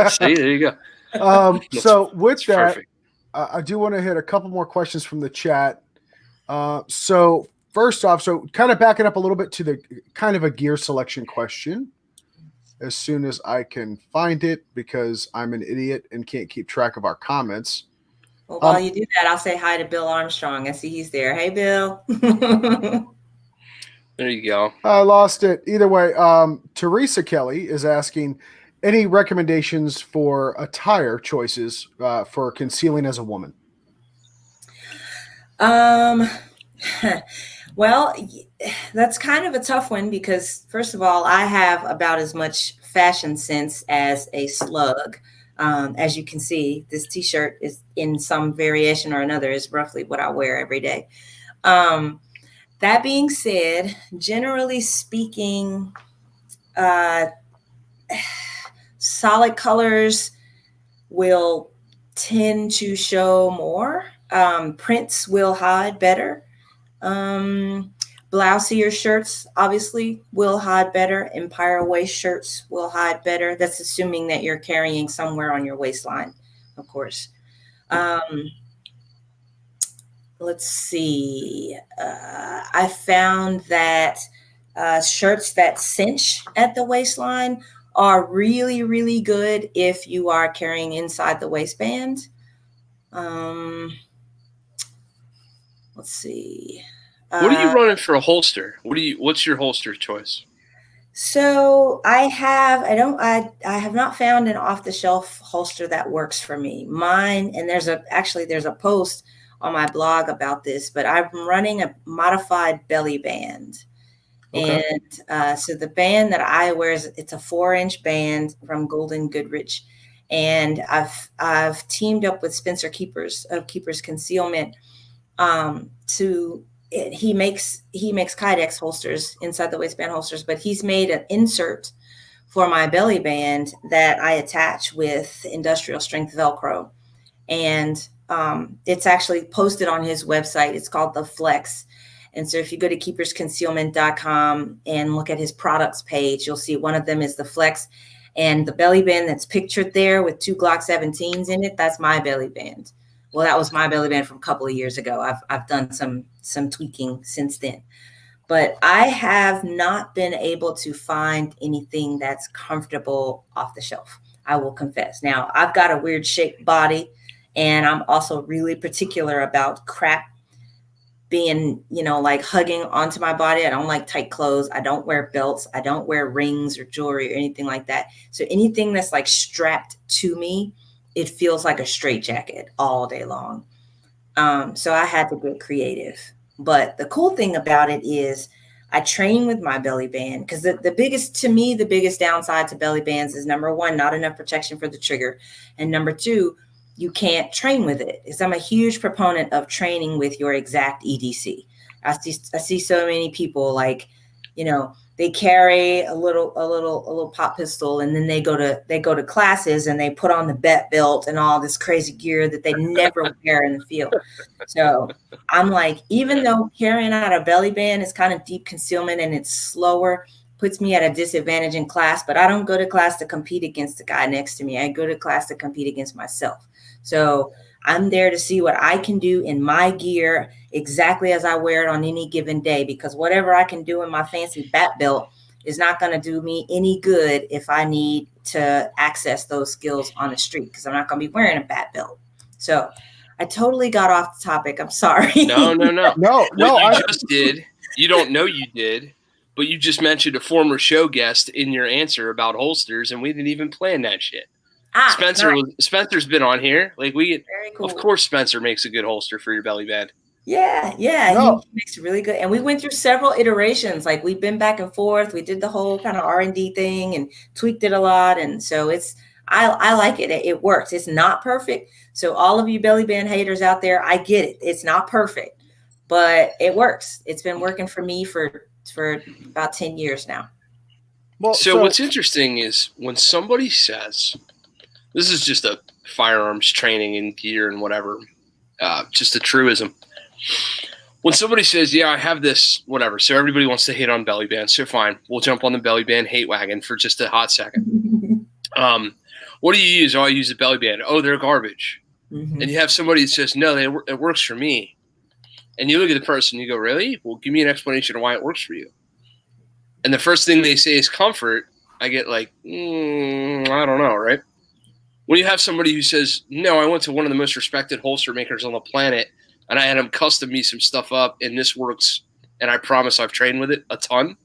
See, there you go. So with that, I do want to hit a couple more questions from the chat. So first off, kind of backing up a little bit to the kind of a gear selection question as soon as I can find it because I'm an idiot and can't keep track of our comments. Well, while you do that, I'll say hi to Bill Armstrong. I see he's there. Hey, Bill. There you go. I lost it. Either way, Teresa Kelly is asking any recommendations for attire choices for concealing as a woman? Well, that's kind of a tough one because, first of all, I have about as much fashion sense as a slug. As you can see, this T-shirt is in some variation or another is roughly what I wear every day. That being said, generally speaking, solid colors will tend to show more. Prints will hide better. Blousier shirts obviously will hide better. Empire waist shirts will hide better. That's assuming that you're carrying somewhere on your waistline, of course. Let's see. I found that shirts that cinch at the waistline are really, really good if you are carrying inside the waistband. Let's see. What are you running for a holster? What's your holster choice? So I have not found an off-the-shelf holster that works for me. Mine, and there's a post on my blog about this, but I'm running a modified belly band. Okay. And so the band that I wear it's a 4-inch band from Golden Goodrich. And I've teamed up with Spencer Keepers of Keepers Concealment he makes Kydex holsters, inside the waistband holsters, but he's made an insert for my belly band that I attach with industrial strength Velcro. And it's actually posted on his website. It's called The Flex. And so if you go to keepersconcealment.com and look at his products page, you'll see one of them is the Flex, and the belly band that's pictured there with 2 Glock 17s in it, that's my belly band. Well, that was my belly band from a couple of years ago. I've done some tweaking since then. But I have not been able to find anything that's comfortable off the shelf, I will confess. Now, I've got a weird shaped body, and I'm also really particular about crap being, like hugging onto my body. I don't like tight clothes. I don't wear belts. I don't wear rings or jewelry or anything like that. So anything that's like strapped to me, it feels like a straitjacket all day long. So I had to get creative. But the cool thing about it is I train with my belly band because the biggest downside to belly bands is, number one, not enough protection for the trigger. And number two, you can't train with it. Because I'm a huge proponent of training with your exact EDC. I see so many people they carry a little pop pistol, and then they go to classes and they put on the bet belt and all this crazy gear that they never wear in the field. So I'm like, even though carrying out a belly band is kind of deep concealment and it's slower, puts me at a disadvantage in class, but I don't go to class to compete against the guy next to me. I go to class to compete against myself. So I'm there to see what I can do in my gear exactly as I wear it on any given day, because whatever I can do in my fancy bat belt is not going to do me any good if I need to access those skills on the street, because I'm not going to be wearing a bat belt. So I totally got off the topic. I'm sorry. No. No. What you just did, you don't know you did, but you just mentioned a former show guest in your answer about holsters, and we didn't even plan that shit. Spencer's been on here. Like Very cool. Of course, Spencer makes a good holster for your belly band. Yeah. No. He makes it really good. And we went through several iterations. Like we've been back and forth. We did the whole kind of R&D thing and tweaked it a lot. And so I like it. It works. It's not perfect. So all of you belly band haters out there, I get it. It's not perfect, but it works. It's been working for me for about 10 years now. Well, so what's interesting is when somebody says, this is just a firearms training and gear and whatever, just a truism. When somebody says, yeah, I have this, whatever, so everybody wants to hate on belly bands, so fine, we'll jump on the belly band hate wagon for just a hot second. What do you use? Oh, I use a belly band. Oh, they're garbage. Mm-hmm. And you have somebody that says, no, it works for me. And you look at the person and you go, really? Well, give me an explanation of why it works for you. And the first thing they say is comfort. I get like, I don't know, right? When you have somebody who says, no, I went to one of the most respected holster makers on the planet, and I had him custom me some stuff up, and this works, and I promise I've trained with it a ton.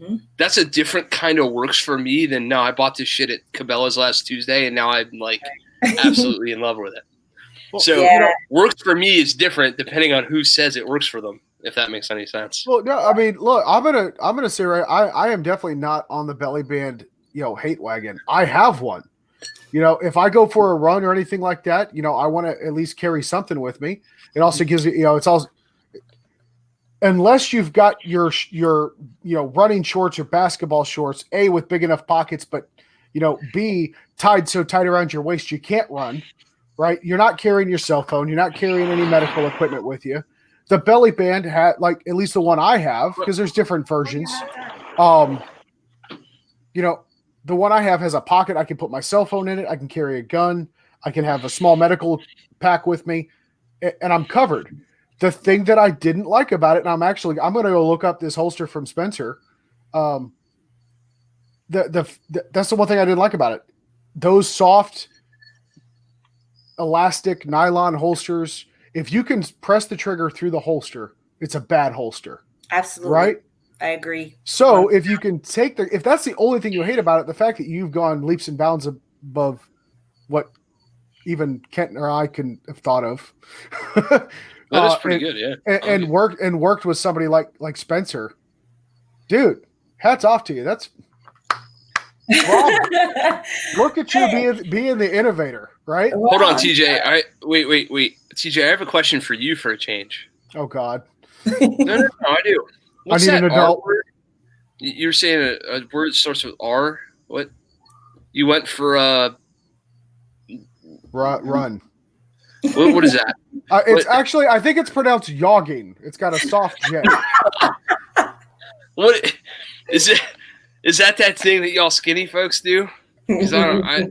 Mm-hmm. That's a different kind of works for me than, no, I bought this shit at Cabela's last Tuesday, and now I'm like absolutely in love with it. So works for me is different depending on who says it works for them, if that makes any sense. Well, no, I mean, look, I'm gonna say I am definitely not on the belly band, hate wagon. I have one. If I go for a run or anything like that, I want to at least carry something with me. It also gives you, it's also, unless you've got your running shorts or basketball shorts, A, with big enough pockets, but B, tied so tight around your waist you can't run. Right, you're not carrying your cell phone. You're not carrying any medical equipment with you. The belly band had, like, at least the one I have, because there's different versions. The one I have has a pocket. I can put my cell phone in it. I can carry a gun. I can have a small medical pack with me, and I'm covered. The thing that I didn't like about it, and I'm going to go look up this holster from Spencer. That's the one thing I didn't like about it. Those soft, elastic nylon holsters, if you can press the trigger through the holster, it's a bad holster. Absolutely. Right? I agree. So if you can if that's the only thing you hate about it, the fact that you've gone leaps and bounds above what even Kent or I can have thought of. That is pretty good, yeah. And worked with somebody like Spencer. Dude, hats off to you. That's look at you being the innovator, right? Hold on, TJ. Wait. TJ, I have a question for you for a change. Oh God. No, I do. What's I need an adult word? You were saying a word that starts with R. What? You went for run. What is that? It's actually, I think it's pronounced yogging. It's got a soft J. What is it? Is that thing that y'all skinny folks do? No.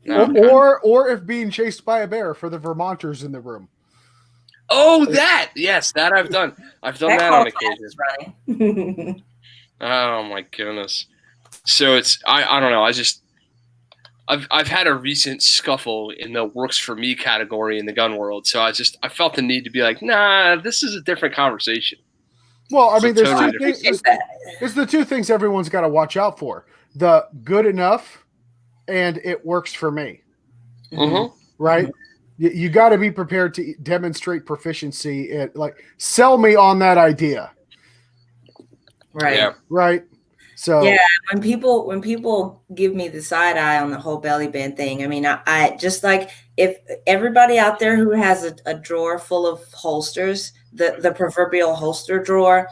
Or if being chased by a bear for the Vermonters in the room. Oh, that. Yes, that I've done. I've done that on occasion. Oh my goodness. So it's I don't know. I've had a recent scuffle in the works for me category in the gun world. So I felt the need to be like, nah, this is a different conversation. Well, I mean, there's two things. It's the two things everyone's got to watch out for: the good enough, and it works for me. Mm-hmm. Right? You got to be prepared to demonstrate proficiency. Sell me on that idea. Right. Yeah. Right. So yeah, when people give me the side eye on the whole belly band thing, I mean, I just like, if everybody out there who has a drawer full of holsters, the proverbial holster drawer,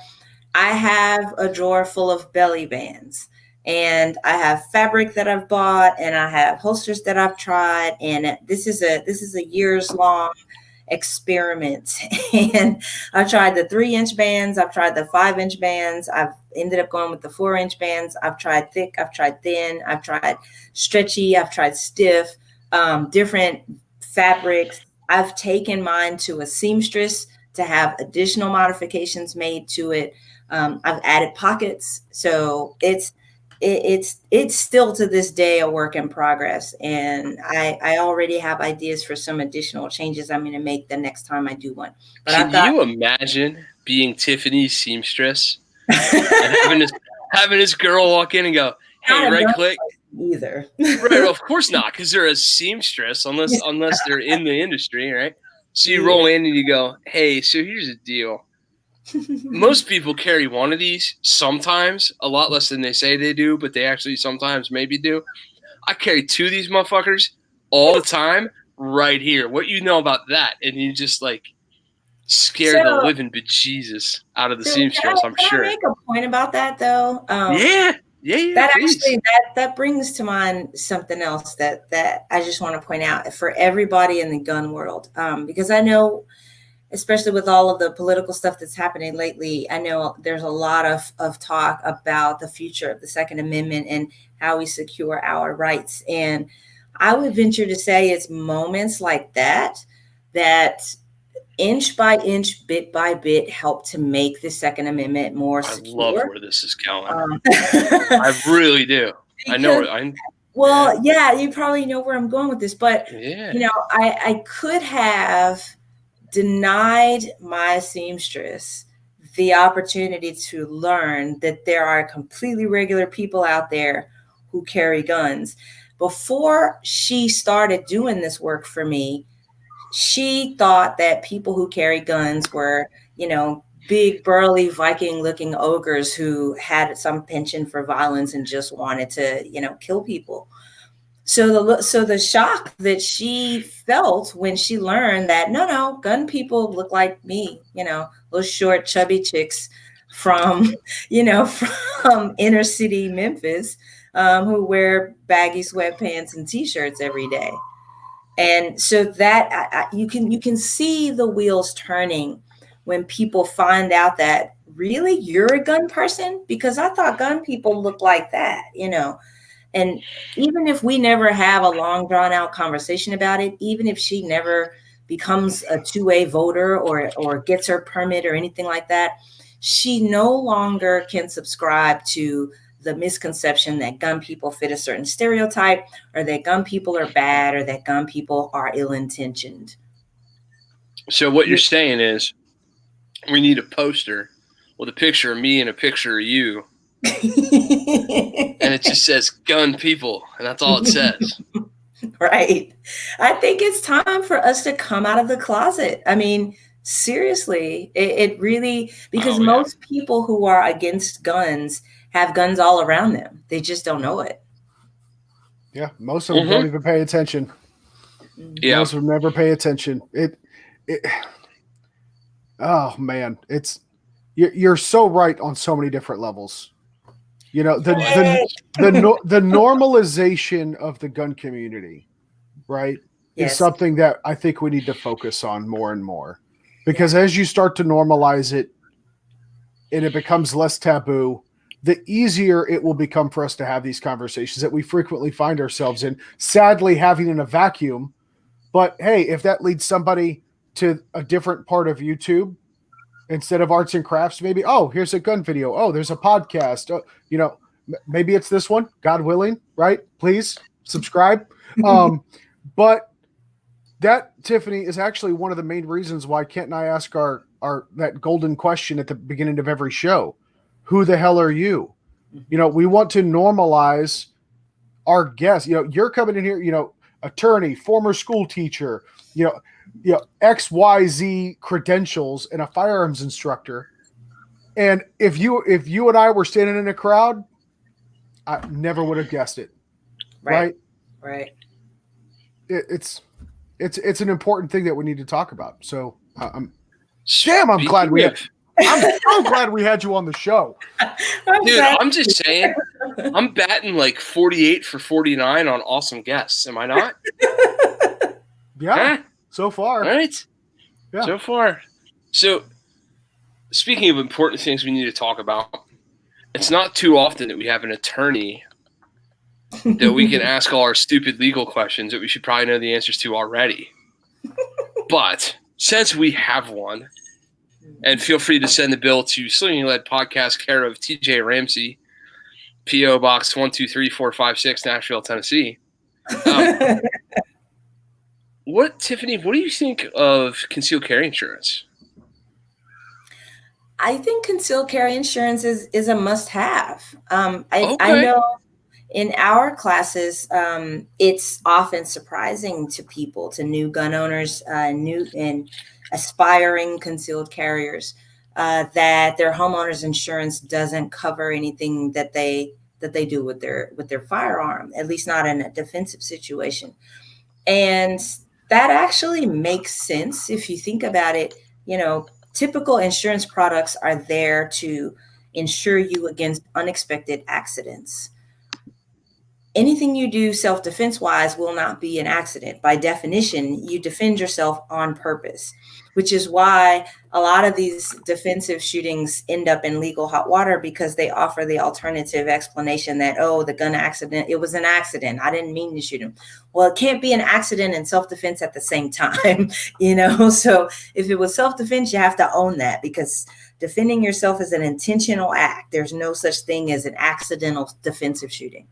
I have a drawer full of belly bands, and I have fabric that I've bought, and I have holsters that I've tried, and this is a years long experiment. And I've tried the 3-inch bands, I've tried the 5-inch bands, I've ended up going with the 4-inch bands. I've tried thick, I've tried thin, I've tried stretchy, I've tried stiff, different fabrics. I've taken mine to a seamstress to have additional modifications made to it. I've added pockets, so it's still to this day a work in progress, and I already have ideas for some additional changes I'm going to make the next time I do one. But Can you imagine being Tiffany's seamstress and having this girl walk in and go, "Hey, right click." Either. Right, well, of course not, because they're a seamstress unless they're in the industry, right? So you roll in and you go, "Hey, so here's the deal. Most people carry one of these sometimes, a lot less than they say they do, but they actually sometimes maybe do. I carry 2 of these motherfuckers all the time right here. What you know about that?" And you just like scare the living bejesus out of the seamstress, I'm sure. Can I make a point about that though? Yeah. That please. Actually that brings to mind something else that I just want to point out for everybody in the gun world, because I know, especially with all of the political stuff that's happening lately, I know there's a lot of talk about the future of the Second Amendment and how we secure our rights. And I would venture to say it's moments like that inch by inch, bit by bit, help to make the Second Amendment more secure. I love where this is going. I really do. I know it. Well, yeah, you probably know where I'm going with this, but I could have denied my seamstress the opportunity to learn that there are completely regular people out there who carry guns. Before she started doing this work for me, she thought that people who carry guns were, big, burly, Viking-looking ogres who had some penchant for violence and just wanted to, kill people. So the shock that she felt when she learned that no, gun people look like me, those short, chubby chicks from inner city Memphis, who wear baggy sweatpants and t-shirts every day. And so that you can see the wheels turning when people find out that really you're a gun person, because I thought gun people look like that, And even if we never have a long drawn out conversation about it, even if she never becomes a two-way voter or gets her permit or anything like that, she no longer can subscribe to the misconception that gun people fit a certain stereotype, or that gun people are bad, or that gun people are ill-intentioned. So what you're saying is we need a poster with a picture of me and a picture of you. And it just says gun people, and that's all it says. Right. I think it's time for us to come out of the closet. I mean, seriously, it really, because most people who are against guns have guns all around them. They just don't know it. Yeah, most of them don't even pay attention. Yeah, most of them never pay attention. Oh man, you're so right on so many different levels. The normalization of the gun community, right, is something that I think we need to focus on more and more, because as you start to normalize it and it becomes less taboo, the easier it will become for us to have these conversations that we frequently find ourselves in, sadly having in a vacuum. But hey, if that leads somebody to a different part of YouTube instead of arts and crafts, maybe, here's a gun video. There's a podcast. Maybe it's this one, God willing, right? Please subscribe. But that, Tiffany, is actually one of the main reasons why Kent and I ask our that golden question at the beginning of every show. Who the hell are you? We want to normalize our guests. You're coming in here, attorney, former school teacher, XYZ credentials, and a firearms instructor. And if you and I were standing in a crowd, I never would have guessed it. Right. It's an important thing that we need to talk about. So I'm glad I'm so glad we had you on the show. Dude, I'm just saying, I'm batting like 48 for 49 on awesome guests. Am I not? Yeah. So far. All right. Yeah. So far. So, speaking of important things we need to talk about, it's not too often that we have an attorney that we can ask all our stupid legal questions that we should probably know the answers to already. But since we have one, and feel free to send the bill to Sling'N Led Podcast, care of TJ Ramsey, P.O. Box 123456, Nashville, Tennessee. Tiffany, what do you think of concealed carry insurance? I think concealed carry insurance is a must-have. Okay. I know in our classes, it's often surprising to people, to new gun owners, new and aspiring concealed carriers, that their homeowners insurance doesn't cover anything that they do with their firearm, at least not in a defensive situation. And that actually makes sense if you think about it. Typical insurance products are there to insure you against unexpected accidents. Anything you do self-defense wise will not be an accident. By definition, you defend yourself on purpose, which is why a lot of these defensive shootings end up in legal hot water, because they offer the alternative explanation that, oh, the gun accident, it was an accident. I didn't mean to shoot him. Well, it can't be an accident and self-defense at the same time, So if it was self-defense, you have to own that, because defending yourself is an intentional act. There's no such thing as an accidental defensive shooting.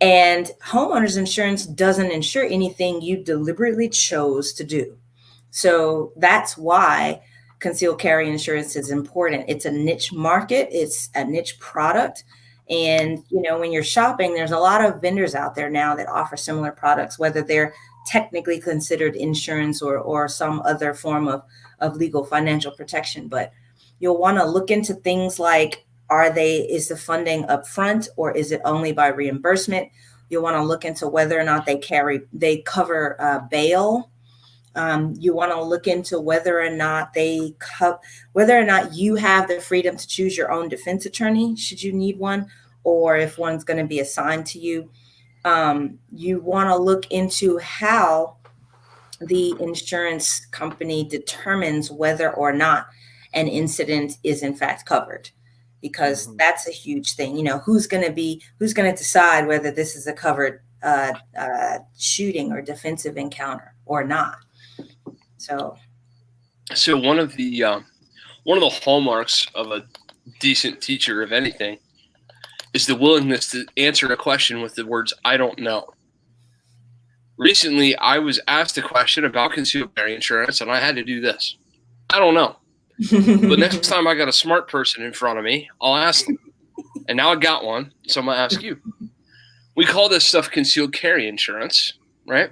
And homeowners insurance doesn't insure anything you deliberately chose to do. So that's why concealed carry insurance is important. It's a niche market. It's a niche product. And, when you're shopping, there's a lot of vendors out there now that offer similar products, whether they're technically considered insurance or some other form of legal financial protection. But you'll want to look into things like, is the funding upfront, or is it only by reimbursement? You'll want to look into whether or not they cover bail. You want to look into whether or not you have the freedom to choose your own defense attorney, should you need one, or if one's going to be assigned to you. You want to look into how the insurance company determines whether or not an incident is in fact covered, because that's a huge thing. Who's going to decide whether this is a covered shooting or defensive encounter or not. So one of the hallmarks of a decent teacher of anything is the willingness to answer a question with the words, "I don't know." Recently, I was asked a question about concealed carry insurance, and I had to do this. I don't know. But next time I got a smart person in front of me, I'll ask them. And now I got one, so I'm going to ask you. We call this stuff concealed carry insurance, right?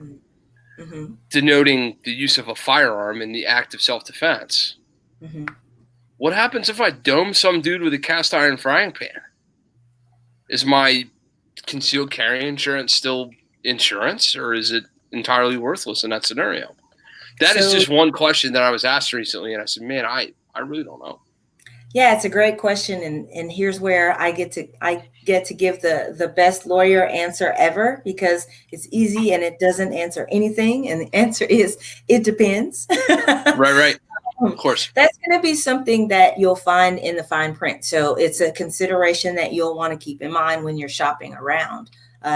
Mm-hmm. Denoting the use of a firearm in the act of self-defense. Mm-hmm. What happens if I dome some dude with a cast iron frying pan? Is my concealed carry insurance still insurance, or is it entirely worthless in that scenario? That is just one question that I was asked recently, and I said, man, I really don't know. Yeah, it's a great question, and here's where I get to give the best lawyer answer ever, because it's easy and it doesn't answer anything, and the answer is it depends. Right. Of course. That's going to be something that you'll find in the fine print. So it's a consideration that you'll want to keep in mind when you're shopping around.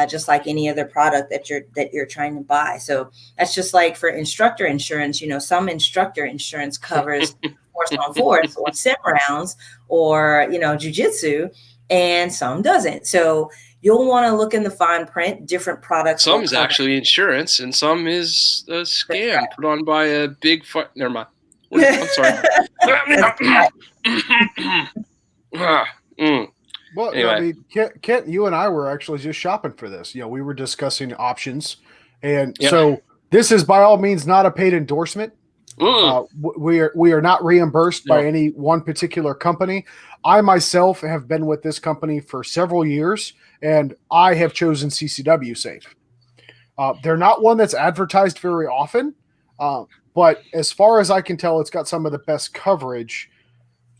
Just like any other product that you're trying to buy. So that's just like for instructor insurance. Some instructor insurance covers force on force or sim rounds or jujitsu, and some doesn't. So you'll want to look in the fine print. Different products. Some is actually insurance, and some is a scam put on by a big. Never mind. I'm sorry. Well, anyway. Kent, you and I were actually just shopping for this. We were discussing options, and so this is by all means not a paid endorsement. We are not reimbursed by any one particular company. I myself have been with this company for several years, and I have chosen CCW Safe. They're not one that's advertised very often, but as far as I can tell, it's got some of the best coverage.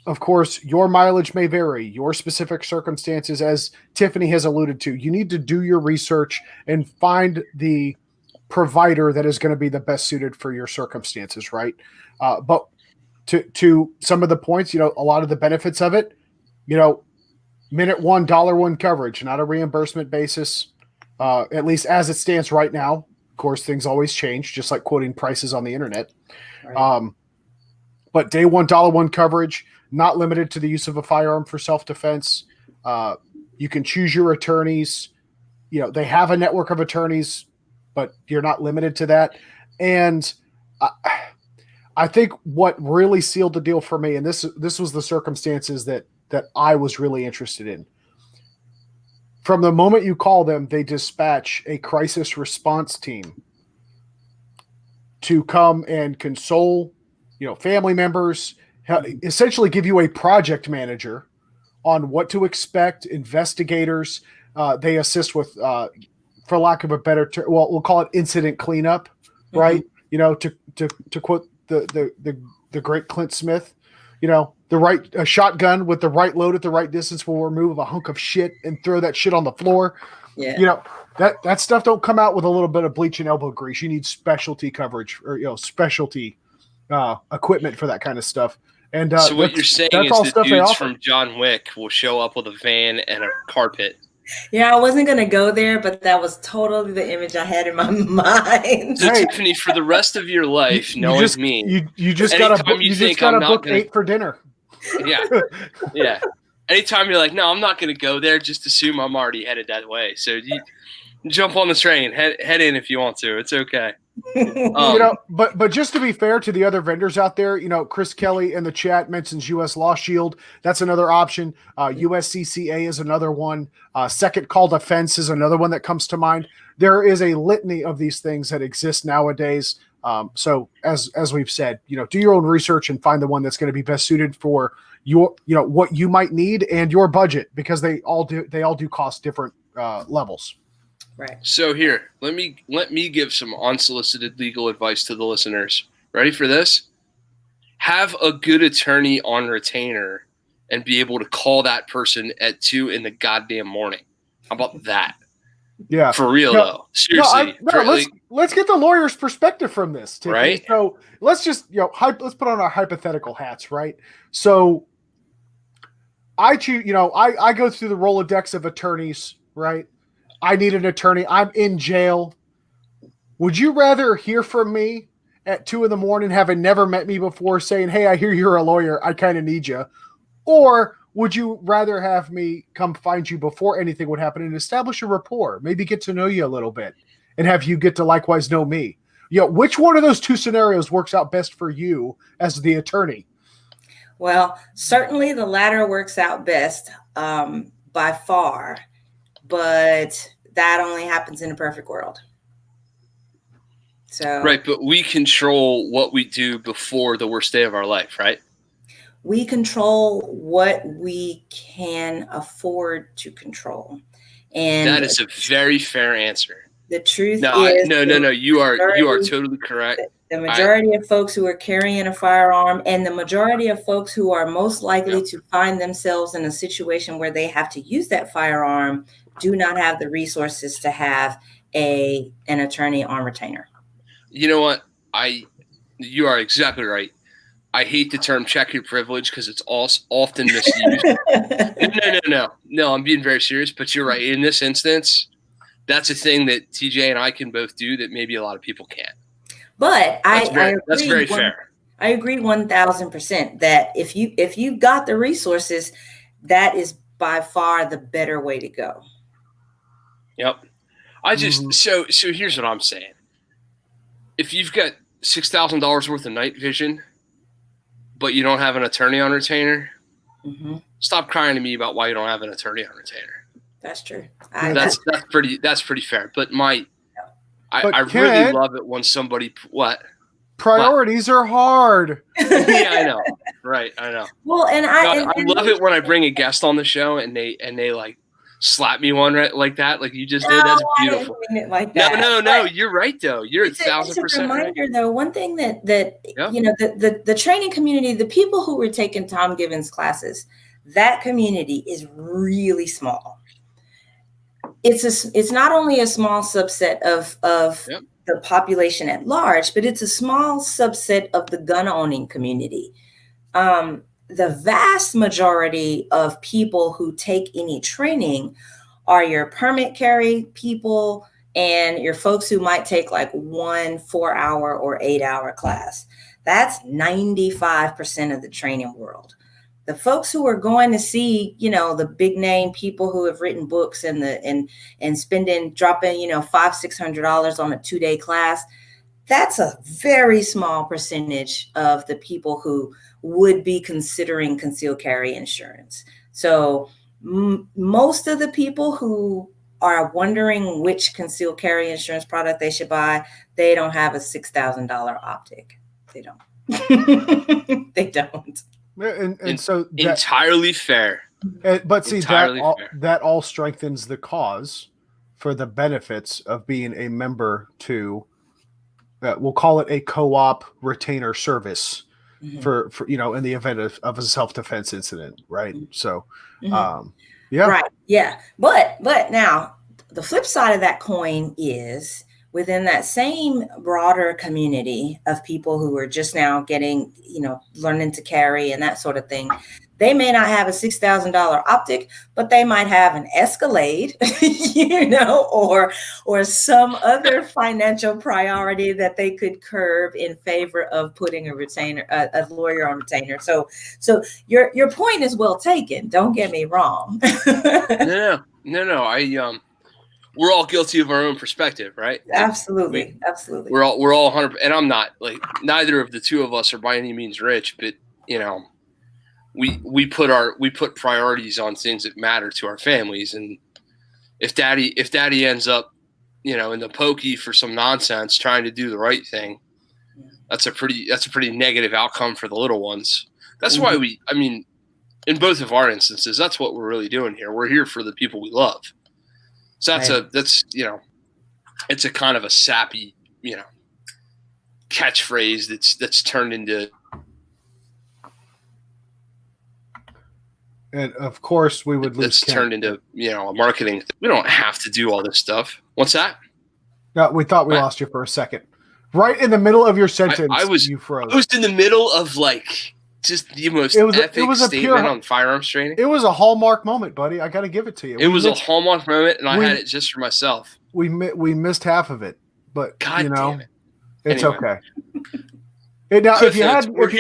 Of course, your mileage may vary, your specific circumstances, as Tiffany has alluded to. You need to do your research and find the provider that is going to be the best suited for your circumstances, right? But to some of the points, a lot of the benefits of it, minute one, $1 coverage, not a reimbursement basis, at least as it stands right now. Of course, things always change, just like quoting prices on the internet. Right. But day one, $1 coverage, not limited to the use of a firearm for self-defense. You can choose your attorneys. They have a network of attorneys, but you're not limited to that. And I think what really sealed the deal for me, and this was the circumstances that I was really interested in. From the moment you call them, they dispatch a crisis response team to come and console, family members, essentially give you a project manager on what to expect, investigators. They assist with, for lack of a better term, well, we'll call it incident cleanup, right? To quote the great Clint Smith, a shotgun with the right load at the right distance will remove a hunk of shit and throw that shit on the floor. Yeah. That stuff don't come out with a little bit of bleach and elbow grease. You need specialty coverage or specialty equipment for that kind of stuff. And so what you're saying is the dudes from John Wick will show up with a van and a carpet. Yeah, I wasn't going to go there, but that was totally the image I had in my mind. So, Tiffany, for the rest of your life, knowing me, you just got to book 8 for dinner. Yeah. Yeah. Anytime you're like, no, I'm not going to go there, just assume I'm already headed that way. So you jump on the train, head in if you want to. It's okay. But just to be fair to the other vendors out there, Chris Kelly in the chat mentions U.S. Law Shield. That's another option. USCCA is another one. Second Call Defense is another one that comes to mind. There is a litany of these things that exist nowadays. So as we've said, do your own research and find the one that's going to be best suited for your, what you might need and your budget, because they all do cost different levels. Right. So here, let me give some unsolicited legal advice to the listeners. Ready for this? Have a good attorney on retainer and be able to call that person at 2 in the goddamn morning. How about that? Yeah. For real though. Seriously. Let's get the lawyer's perspective from this, Tiffany. Right? So let's just, let's put on our hypothetical hats, right? So I choose, I go through the Rolodex of attorneys, right? I need an attorney. I'm in jail. Would you rather hear from me at 2 a.m, having never met me before, saying, hey, I hear you're a lawyer, I kind of need you? Or would you rather have me come find you before anything would happen and establish a rapport, maybe get to know you a little bit, and have you get to likewise know me? Which one of those two scenarios works out best for you as the attorney? Well, certainly the latter works out best by far. But that only happens in a perfect world. So right, but we control what we do before the worst day of our life, right? We control what we can afford to control. And that is a very fair answer. The truth is no. You are totally correct. The majority of folks who are carrying a firearm, and the majority of folks who are most likely to find themselves in a situation where they have to use that firearm, do not have the resources to have an attorney on retainer. You know what? You are exactly right. I hate the term check your privilege because it's often misused. No, I'm being very serious, but you're right. In this instance, that's a thing that TJ and I can both do that maybe a lot of people can't. But that's very fair. I agree 1,000% that if you've got the resources, that is by far the better way to go. Yep. So here's what I'm saying. If you've got $6,000 worth of night vision, but you don't have an attorney on retainer, stop crying to me about why you don't have an attorney on retainer. That's true. That's pretty fair. But I really love it when somebody priorities are hard. Yeah, I know. Right, I know. Well, I love it when I bring a guest on the show and they like slap me one like that, like you just did. That's beautiful. I didn't mean it like that. No. You're right though. You're 1,000% It's a reminder, though. One thing that Yep. the training community, the people who were taking Tom Gibbons classes, that community is really small. It's not only a small subset of the population at large, but it's a small subset of the gun owning community. The vast majority of people who take any training are your permit carry people and your folks who might take like 1 4-hour or 8-hour class. That's 95% of the training world. The folks who are going to see, the big name people who have written books and dropping, $500-$600 on a 2-day class, that's a very small percentage of the people who would be considering concealed carry insurance. So most of the people who are wondering which concealed carry insurance product they should buy, they don't have a $6,000 optic. They don't. They don't. And so entirely fair. But see, that all strengthens the cause for the benefits of being a member to, we'll call it a co-op retainer service for in the event of a self-defense incident, right? So, yeah, right, yeah. But now the flip side of that coin is within that same broader community of people who are just now getting, learning to carry and that sort of thing. They may not have a $6,000 optic, but they might have an Escalade, or some other financial priority that they could curb in favor of putting a lawyer on retainer. So your point is well taken. Don't get me wrong. No. We're all guilty of our own perspective, right? Absolutely. We're all 100%, and I'm not, like, neither of the two of us are by any means rich, but we put priorities on things that matter to our families. And if daddy ends up, in the pokey for some nonsense trying to do the right thing, that's a pretty negative outcome for the little ones. That's why in both of our instances, that's what we're really doing here. We're here for the people we love. So it's a kind of a sappy, catchphrase that's turned into. And of course, we would lose. It's turned into a marketing. We don't have to do all this stuff. What's that? No, we thought we lost you for a second. Right in the middle of your sentence, you froze. I was in the middle of just the most epic statement on firearms training. It was a hallmark moment, buddy. I got to give it to you. It was a hallmark moment, and I had it just for myself. We missed half of it, but damn it. It's anyway. Okay. Now, if you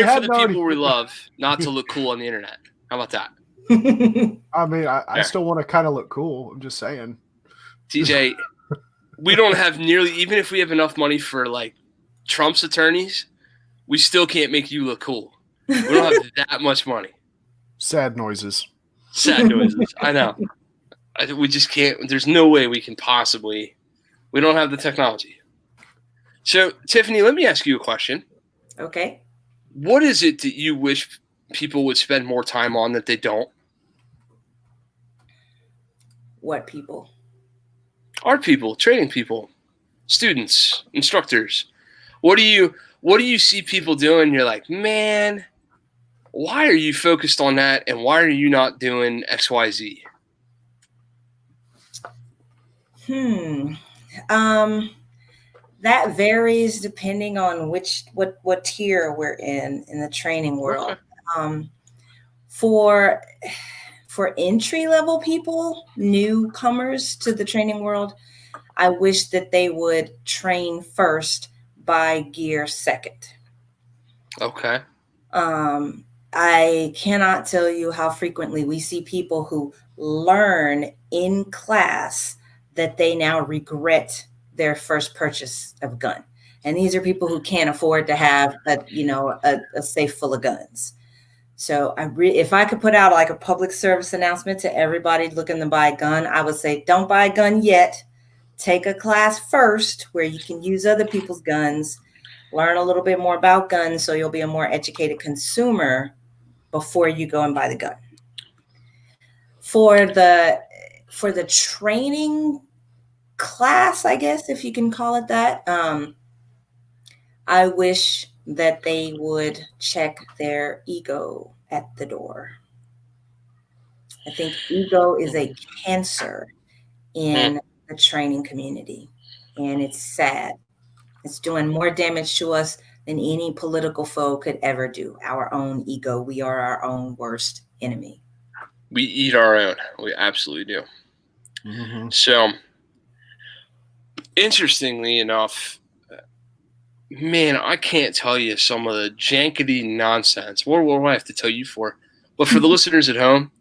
had the people we love, not to look cool on the internet. How about that? I mean, I still want to kind of look cool. I'm just saying. TJ, we don't have even if we have enough money for Trump's attorneys, we still can't make you look cool. We don't have that much money. Sad noises. I know. We just can't. There's no way we can possibly. We don't have the technology. So, Tiffany, let me ask you a question. Okay. What is it that you wish people would spend more time on that they don't? What people? Our people, training people, students, instructors. What do you see people doing? You're like, man, why are you focused on that, and why are you not doing XYZ? That varies depending on what tier we're in the training world. Okay. For entry level people, newcomers to the training world, I wish that they would train first, buy gear second. Okay. I cannot tell you how frequently we see people who learn in class that they now regret their first purchase of gun. And these are people who can't afford to have a safe full of guns. So if I could put out a public service announcement to everybody looking to buy a gun, I would say, don't buy a gun yet. Take a class first where you can use other people's guns, learn a little bit more about guns so you'll be a more educated consumer before you go and buy the gun. For the training class, I guess, if you can call it that, I wish that they would check their ego at the door. I think ego is a cancer in the training community, and it's sad. It's doing more damage to us than any political foe could ever do. Our own ego. We are our own worst enemy. We eat our own. We absolutely do. Mm-hmm. So, interestingly enough, man, I can't tell you some of the jankety nonsense. What do I have to tell you for? But for the listeners at home,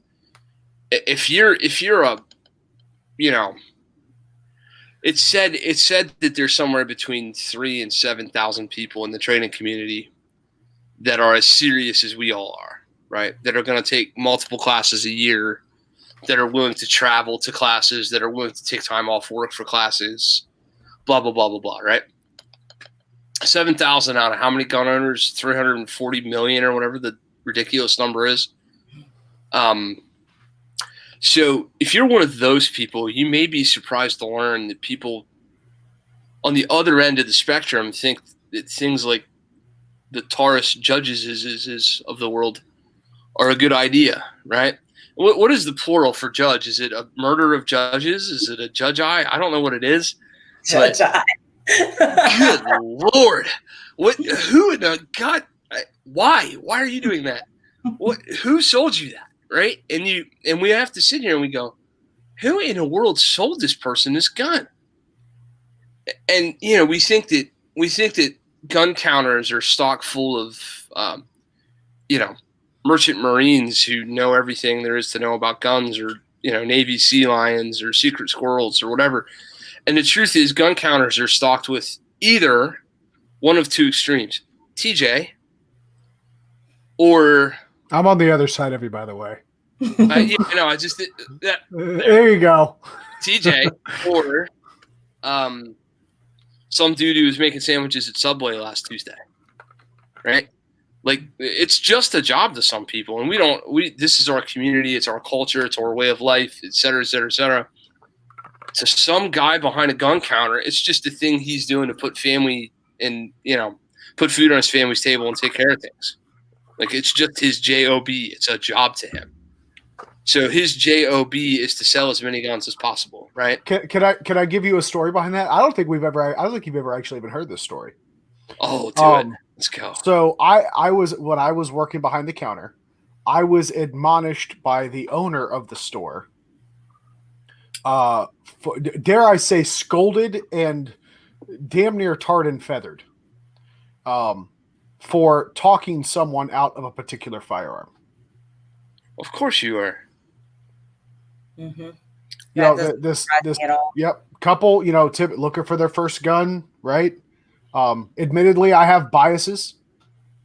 if you're a, It's said that there's somewhere between 3,000 and 7,000 people in the training community that are as serious as we all are, right? That are going to take multiple classes a year, that are willing to travel to classes, that are willing to take time off work for classes, blah, blah, blah, blah, blah, right? 7,000 out of how many gun owners? 340 million or whatever the ridiculous number is. So if you're one of those people, you may be surprised to learn that people on the other end of the spectrum think that things like the Taurus judges of the world are a good idea, right? What is the plural for judge? Is it a murder of judges? Is it a judge eye? I don't know what it is. Judge eye. Good Lord. Who in the God? Why? Why are you doing that? Who sold you that? Right? And we have to sit here and we go, who in the world sold this person this gun? And we think that gun counters are stock full of merchant Marines who know everything there is to know about guns, or Navy sea lions or secret squirrels or whatever. And the truth is, gun counters are stocked with either one of two extremes: TJ or I'm on the other side of you, by the way. I just did that. There you go. TJ or some dude who was making sandwiches at Subway last Tuesday, right? Like, it's just a job to some people, and this is our community, it's our culture, it's our way of life, et cetera, et cetera, et cetera. To some guy behind a gun counter, it's just a thing he's doing to put family and put food on his family's table and take care of things. Like, it's just his job. It's a job to him. So his job is to sell as many guns as possible, right? Can I give you a story behind that? I don't think you've ever actually even heard this story. Oh, do it. Let's go. So when I was working behind the counter, I was admonished by the owner of the store. Dare I say, scolded and damn near tarred and feathered, for talking someone out of a particular firearm. Of course you are. Mm-hmm. This couple, looking for their first gun, right? Admittedly, I have biases,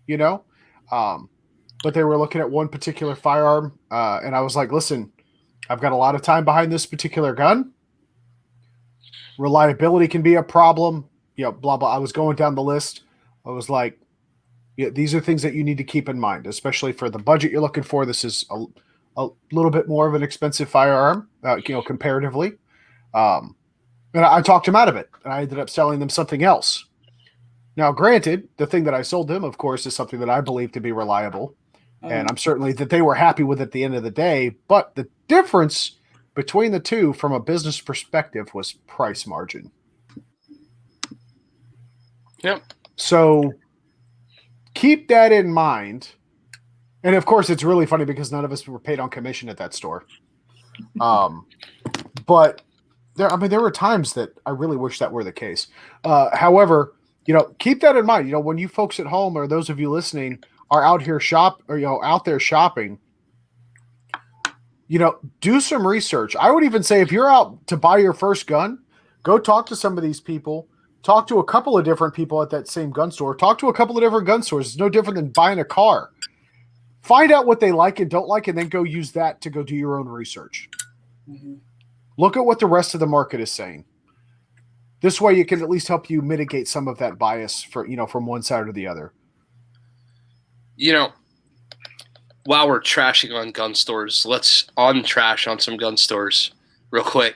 but they were looking at one particular firearm, and I was like, listen, I've got a lot of time behind this particular gun. Reliability can be a problem, blah, blah. I was going down the list. I was like, yeah, these are things that you need to keep in mind, especially for the budget you're looking for. This is a little bit more of an expensive firearm, comparatively. And I talked him out of it, and I ended up selling them something else. Now, granted, the thing that I sold them, of course, is something that I believe to be reliable, and I'm certainly that they were happy with at the end of the day. But the difference between the two from a business perspective was price margin. Yep. So keep that in mind. And of course, it's really funny because none of us were paid on commission at that store. But there were times that I really wish that were the case. However, keep that in mind. When you folks at home or those of you listening are out here out there shopping, do some research. I would even say if you're out to buy your first gun, go talk to some of these people. Talk to a couple of different people at that same gun store. Talk to a couple of different gun stores. It's no different than buying a car. Find out what they like and don't like, and then go use that to go do your own research. Mm-hmm. Look at what the rest of the market is saying. This way, you can at least help you mitigate some of that bias from one side or the other. While we're trashing on gun stores, let's untrash on some gun stores real quick.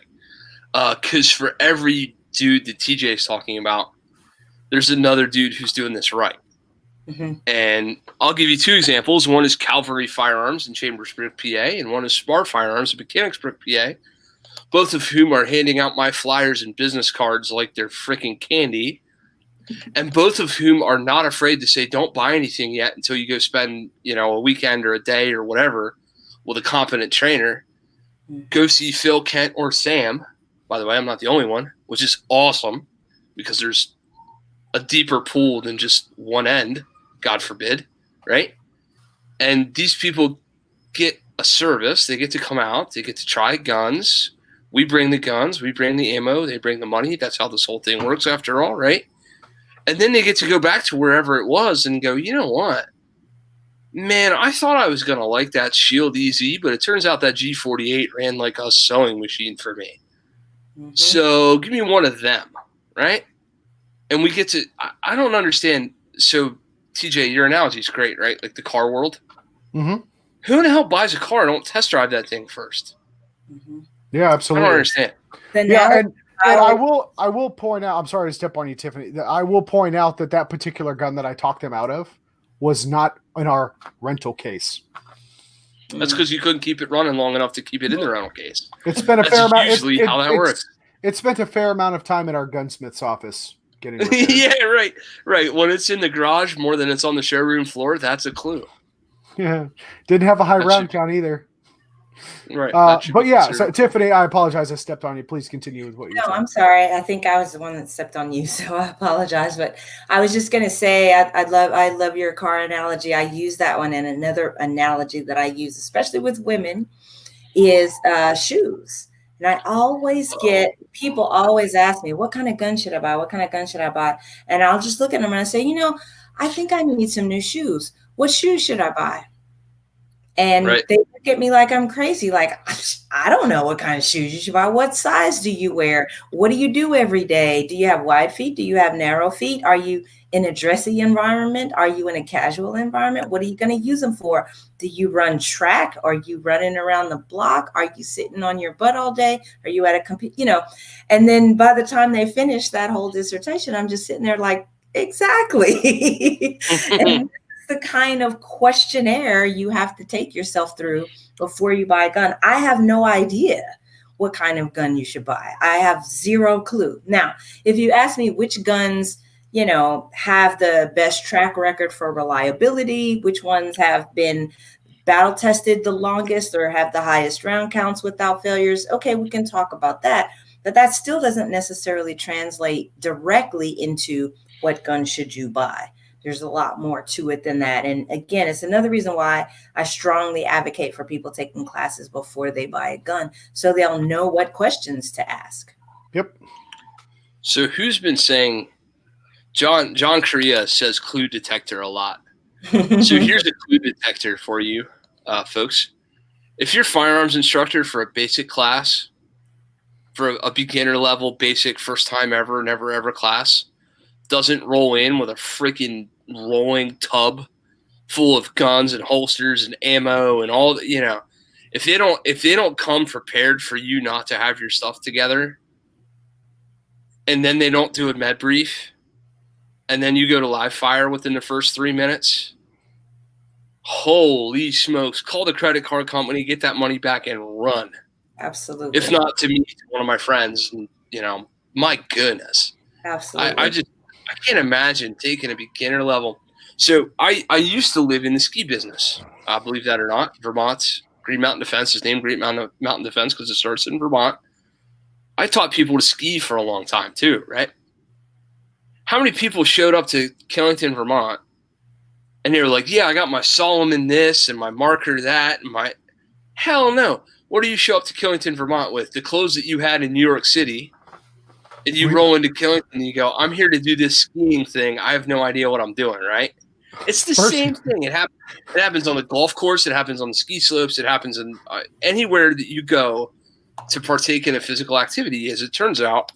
Because for every dude that TJ is talking about, there's another dude who's doing this right. Mm-hmm. And I'll give you two examples. One is Calvary Firearms in Chambersburg, PA, and one is Spar Firearms in Mechanicsburg, PA, both of whom are handing out my flyers and business cards like they're freaking candy, and both of whom are not afraid to say, don't buy anything yet until you go spend, a weekend or a day or whatever with a competent trainer. Mm-hmm. Go see Phil, Kent, or Sam. By the way, I'm not the only one, which is awesome because there's a deeper pool than just one end, God forbid, right? And these people get a service. They get to come out. They get to try guns. We bring the guns, we bring the ammo, they bring the money. That's how this whole thing works after all, right? And then they get to go back to wherever it was and go, you know what? Man, I thought I was going to like that Shield EZ, but it turns out that G48 ran like a sewing machine for me. Mm-hmm. So give me one of them, right? And we get to – I don't understand. So, TJ, your analogy is great, right? Like the car world. Mm-hmm. Who in the hell buys a car and don't test drive that thing first? Mm-hmm. Yeah, absolutely. I don't understand. And I will point out – I'm sorry to step on you, Tiffany. I will point out that particular gun that I talked him out of was not in our rental case. That's because you couldn't keep it running long enough to keep it in the rental case. It's been a fair amount. Usually how that works. It spent a fair amount of time in our gunsmith's office getting yeah, right. When it's in the garage more than it's on the showroom floor, that's a clue. Yeah, didn't have a high round count either. Right. But yeah, so Tiffany, I apologize. I stepped on you. Please continue with what you're saying. No, I'm sorry. I think I was the one that stepped on you, so I apologize. But I was just going to say I love your car analogy. I use that one, and another analogy that I use, especially with women, is shoes. And I always get people always ask me, what kind of gun should I buy? What kind of gun should I buy? And I'll just look at them and I say, I think I need some new shoes. What shoes should I buy? And they look at me like I'm crazy. Like, I don't know what kind of shoes you should buy. What size do you wear? What do you do every day? Do you have wide feet? Do you have narrow feet? Are you in a dressy environment? Are you in a casual environment? What are you going to use them for? Do you run track? Are you running around the block? Are you sitting on your butt all day? Are you at a computer? And then by the time they finish that whole dissertation, I'm just sitting there like, exactly. And the kind of questionnaire you have to take yourself through before you buy a gun. I have no idea what kind of gun you should buy. I have zero clue. Now, if you ask me which guns, have the best track record for reliability, which ones have been battle tested the longest or have the highest round counts without failures, okay, we can talk about that. But that still doesn't necessarily translate directly into what gun should you buy. There's a lot more to it than that. And again, it's another reason why I strongly advocate for people taking classes before they buy a gun, so they'll know what questions to ask. Yep. So who's been saying, John Correa says clue detector a lot. So here's a clue detector for you, folks. If you're firearms instructor for a basic class, for a beginner level, basic, first time ever, never ever class, doesn't roll in with a freaking rolling tub full of guns and holsters and ammo and all that, if they don't come prepared for you not to have your stuff together, and then they don't do a med brief, and then you go to live fire within the first 3 minutes, holy smokes, call the credit card company, get that money back and run. Absolutely. If not to me, to one of my friends, my goodness. Absolutely. I can't imagine taking a beginner level. So I used to live in the ski business. Believe that or not, Vermont's Green Mountain Defense is named Green Mountain Defense because it starts in Vermont. I taught people to ski for a long time too, right? How many people showed up to Killington, Vermont, and they were like, yeah, I got my Solomon this and my marker that and my – hell no. What do you show up to Killington, Vermont with? The clothes that you had in New York City. And you roll into Killington and you go, I'm here to do this skiing thing. I have no idea what I'm doing, right? It's the same thing. It happens on the golf course. It happens on the ski slopes. It happens in anywhere that you go to partake in a physical activity. As it turns out,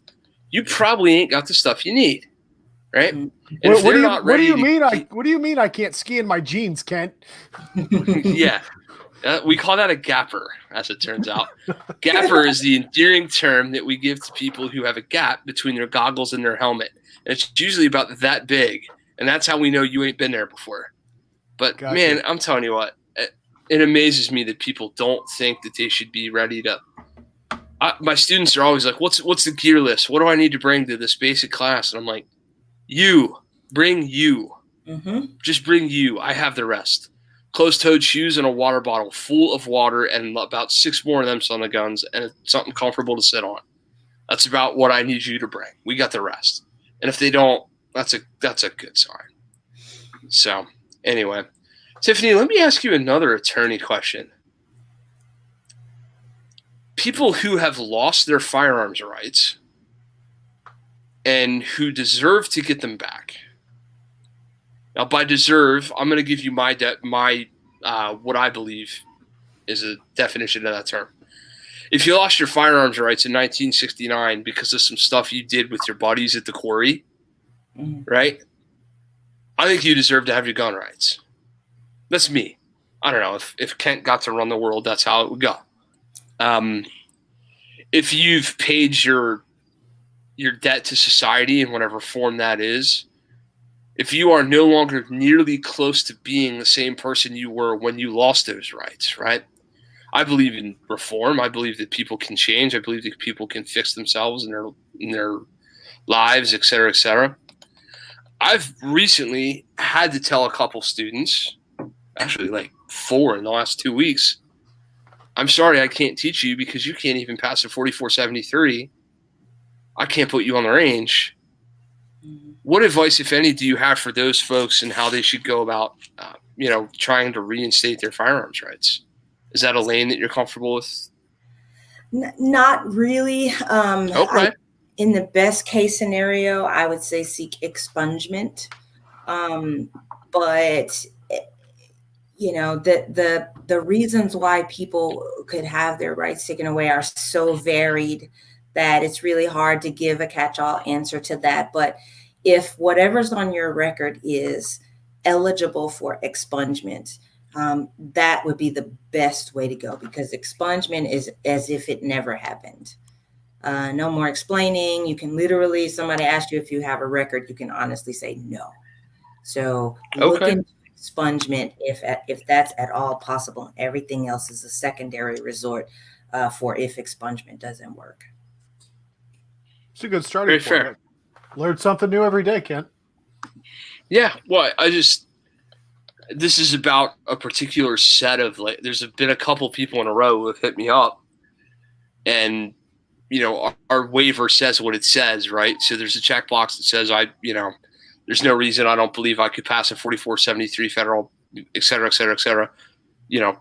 you probably ain't got the stuff you need, right? And what do you mean? What do you mean I can't ski in my jeans, Kent? Yeah. We call that a gapper, as it turns out. Gapper is the endearing term that we give to people who have a gap between their goggles and their helmet. And it's usually about that big. And that's how we know you ain't been there before. But, gotcha. Man, I'm telling you what, it amazes me that people don't think that they should be ready to my students are always like, what's the gear list? What do I need to bring to this basic class? And I'm like, bring you. Mm-hmm. Just bring you. I have the rest. Closed-toed shoes and a water bottle full of water and about 6 more of them on the guns and something comfortable to sit on. That's about what I need you to bring. We got the rest. And if they don't, that's a good sign. So, anyway. Tiffany, let me ask you another attorney question. people who have lost their firearms rights and who deserve to get them back. Now, by deserve, I'm going to give you my what I believe is a definition of that term. If you lost your firearms rights in 1969 because of some stuff you did with your buddies at the quarry, right? I think you deserve to have your gun rights. That's me. I don't know. If Kent got to run the world, that's how it would go. If you've paid your debt to society in whatever form that is, if you are no longer nearly close to being the same person you were when you lost those rights, right? I believe in reform. I believe that people can change. I believe that people can fix themselves in their lives, et cetera, et cetera. I've recently had to tell a couple students, actually like 4 in the last 2 weeks, I'm sorry I can't teach you because you can't even pass a 4473. I can't put you on the range. What advice, if any, do you have for those folks and how they should go about, trying to reinstate their firearms rights? Is that a lane that you're comfortable with? Not really. Okay. In the best case scenario, I would say seek expungement. But the reasons why people could have their rights taken away are so varied that it's really hard to give a catch-all answer to that. But if whatever's on your record is eligible for expungement, that would be the best way to go, because expungement is as if it never happened. No more explaining. You can literally, somebody asked you if you have a record, you can honestly say no. So look into expungement if that's at all possible. Everything else is a secondary resort for if expungement doesn't work. It's a good starting point. Fair. Learn something new every day, Kent. Yeah, well, this is about a particular set of, there's been a couple people in a row who have hit me up, and our waiver says what it says, right? So there's a checkbox that says there's no reason I don't believe I could pass a 4473 federal, et cetera, et cetera, et cetera.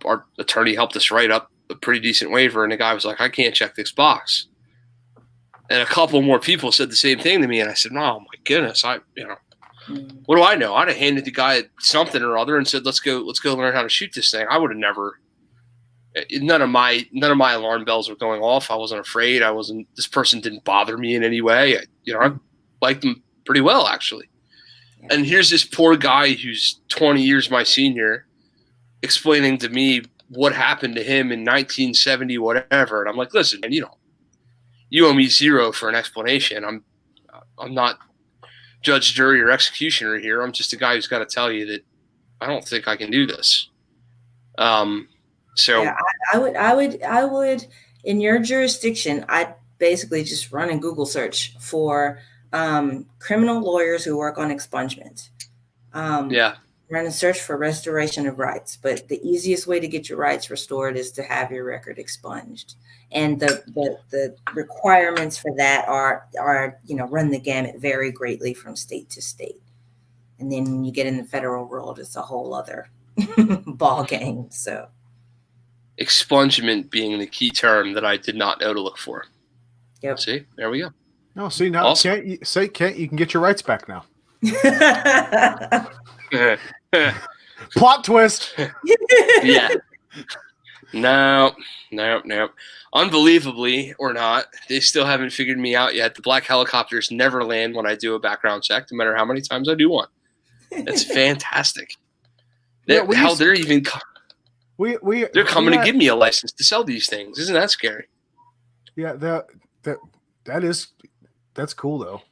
Our attorney helped us write up a pretty decent waiver, and the guy was like, I can't check this box. And a couple more people said the same thing to me, and I said, "Oh my goodness, what do I know? I'd have handed the guy something or other and said, let's go learn how to shoot this thing." I would have never. None of my alarm bells were going off. I wasn't afraid. This person didn't bother me in any way. I liked them pretty well, actually. And here's this poor guy who's 20 years my senior explaining to me what happened to him in 1970, whatever. And I'm like, listen, man, you owe me zero for an explanation. I'm not judge, jury, or executioner here. I'm just a guy who's got to tell you that I don't think I can do this. So yeah, I would in your jurisdiction, I'd basically just run a Google search for criminal lawyers who work on expungement. Run a search for restoration of rights. But the easiest way to get your rights restored is to have your record expunged. And the requirements for that are run the gamut, vary greatly from state to state. And then when you get in the federal world, it's a whole other ball game. So expungement being the key term that I did not know to look for. Yep. See, there we go. No, see now, awesome. Kent, you can get your rights back now. Plot twist. Yeah. No. Unbelievably or not, they still haven't figured me out yet. The black helicopters never land when I do a background check, no matter how many times I do one. It's fantastic. They're coming to give me a license to sell these things. Isn't that scary? Yeah, that's cool though.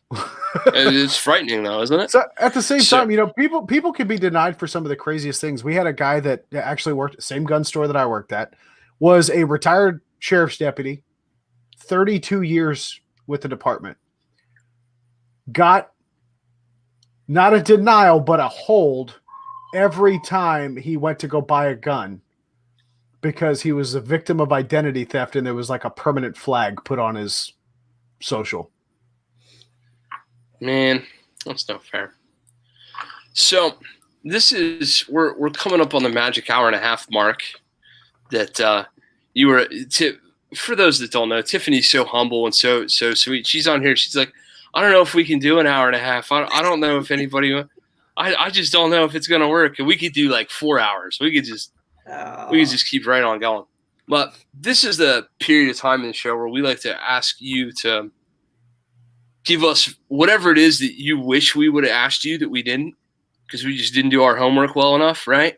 It's frightening though, isn't it? So at the same time, people can be denied for some of the craziest things. We had a guy that actually worked at the same gun store that I worked at, was a retired sheriff's deputy, 32 years with the department. Got not a denial, but a hold every time he went to go buy a gun because he was a victim of identity theft and there was like a permanent flag put on his social. Man, that's not fair. So we're coming up on the magic hour and a half mark that you were for those that don't know, Tiffany's so humble and so sweet. She's on here. She's like, I don't know if we can do an hour and a half. I don't know if anybody. I just don't know if it's gonna work. And we could do like 4 hours. We could just keep right on going. But this is the period of time in the show where we like to ask you to give us whatever it is that you wish we would have asked you that we didn't, because we just didn't do our homework well enough, right?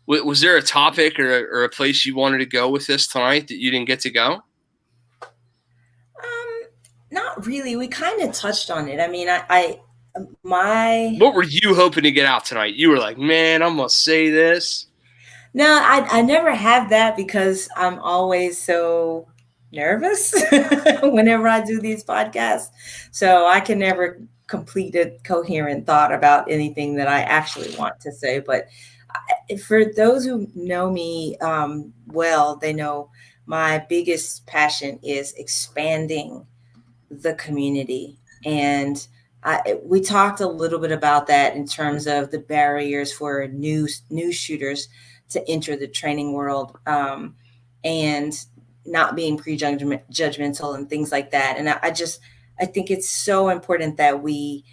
Was there a topic or a place you wanted to go with this tonight that you didn't get to go? Not really. We kind of touched on it. I mean, What were you hoping to get out tonight? You were like, man, I'm going to say this. No, I never have that because I'm always so nervous whenever I do these podcasts. So I can never complete a coherent thought about anything that I actually want to say. But for those who know me well, they know my biggest passion is expanding the community. And we talked a little bit about that in terms of the barriers for new shooters to enter the training world, and not being prejudgmental and things like that. And I think it's so important that we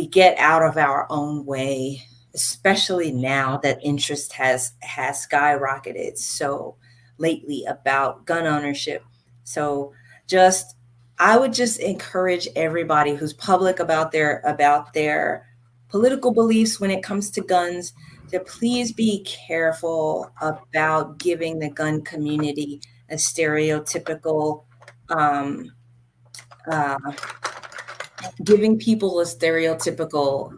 get out of our own way, especially now that interest has skyrocketed so lately about gun ownership. So I would just encourage everybody who's public about their political beliefs when it comes to guns to please be careful about giving the gun community a stereotypical, giving people a stereotypical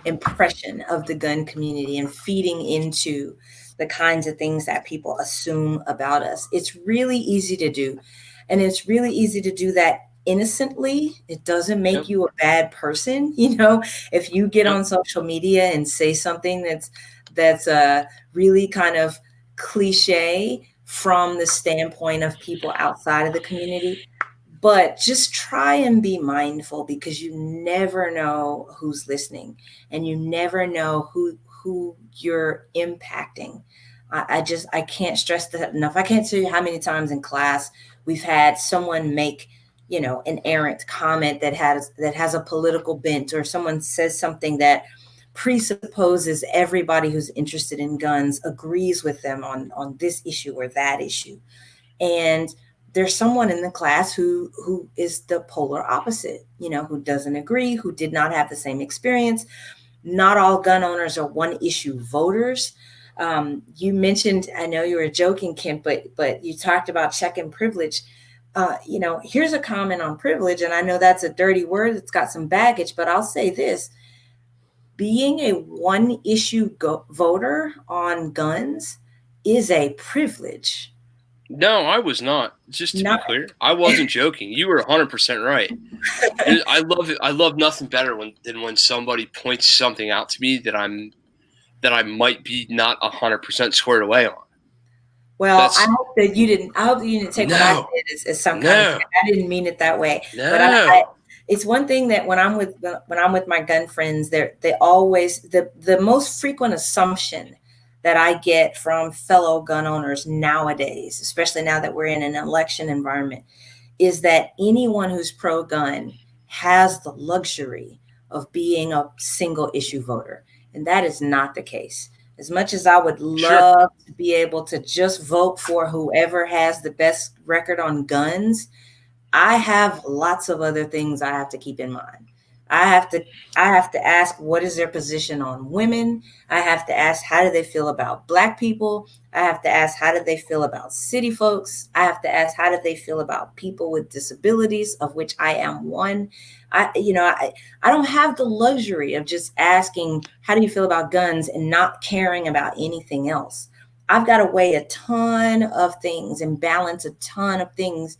impression of the gun community and feeding into the kinds of things that people assume about us. It's really easy to do. And it's really easy to do that innocently. It doesn't make you a bad person. You know, if you get on social media and say something that's really kind of cliche from the standpoint of people outside of the community, but just try and be mindful, because you never know who's listening and you never know who you're impacting. I can't stress that enough. I can't tell you how many times in class we've had someone make, an errant comment that has a political bent, or someone says something that presupposes everybody who's interested in guns agrees with them on this issue or that issue. And there's someone in the class who is the polar opposite, who doesn't agree, who did not have the same experience. Not all gun owners are one issue voters. You mentioned, I know you were joking, Kent, but you talked about check and privilege. Here's a comment on privilege, and I know that's a dirty word. It's got some baggage, but I'll say this. Being a one issue voter on guns is a privilege. No, I was not. Just to be clear, I wasn't joking. You were 100% right. I love it. I love nothing better than when somebody points something out to me that I might be not 100% squared away on. Well, I hope that you didn't. I hope that you didn't take what I did as some kind of. I didn't mean it that way. No. But it's one thing that when I'm with my gun friends, they always the most frequent assumption that I get from fellow gun owners nowadays, especially now that we're in an election environment, is that anyone who's pro-gun has the luxury of being a single issue voter. And that is not the case. As much as I would love to be able to just vote for whoever has the best record on guns, I have lots of other things I have to keep in mind. I have to ask, what is their position on women? I have to ask, how do they feel about Black people? I have to ask, how do they feel about city folks? I have to ask, how do they feel about people with disabilities, of which I am one? I don't have the luxury of just asking, how do you feel about guns, and not caring about anything else. I've got to weigh a ton of things and balance a ton of things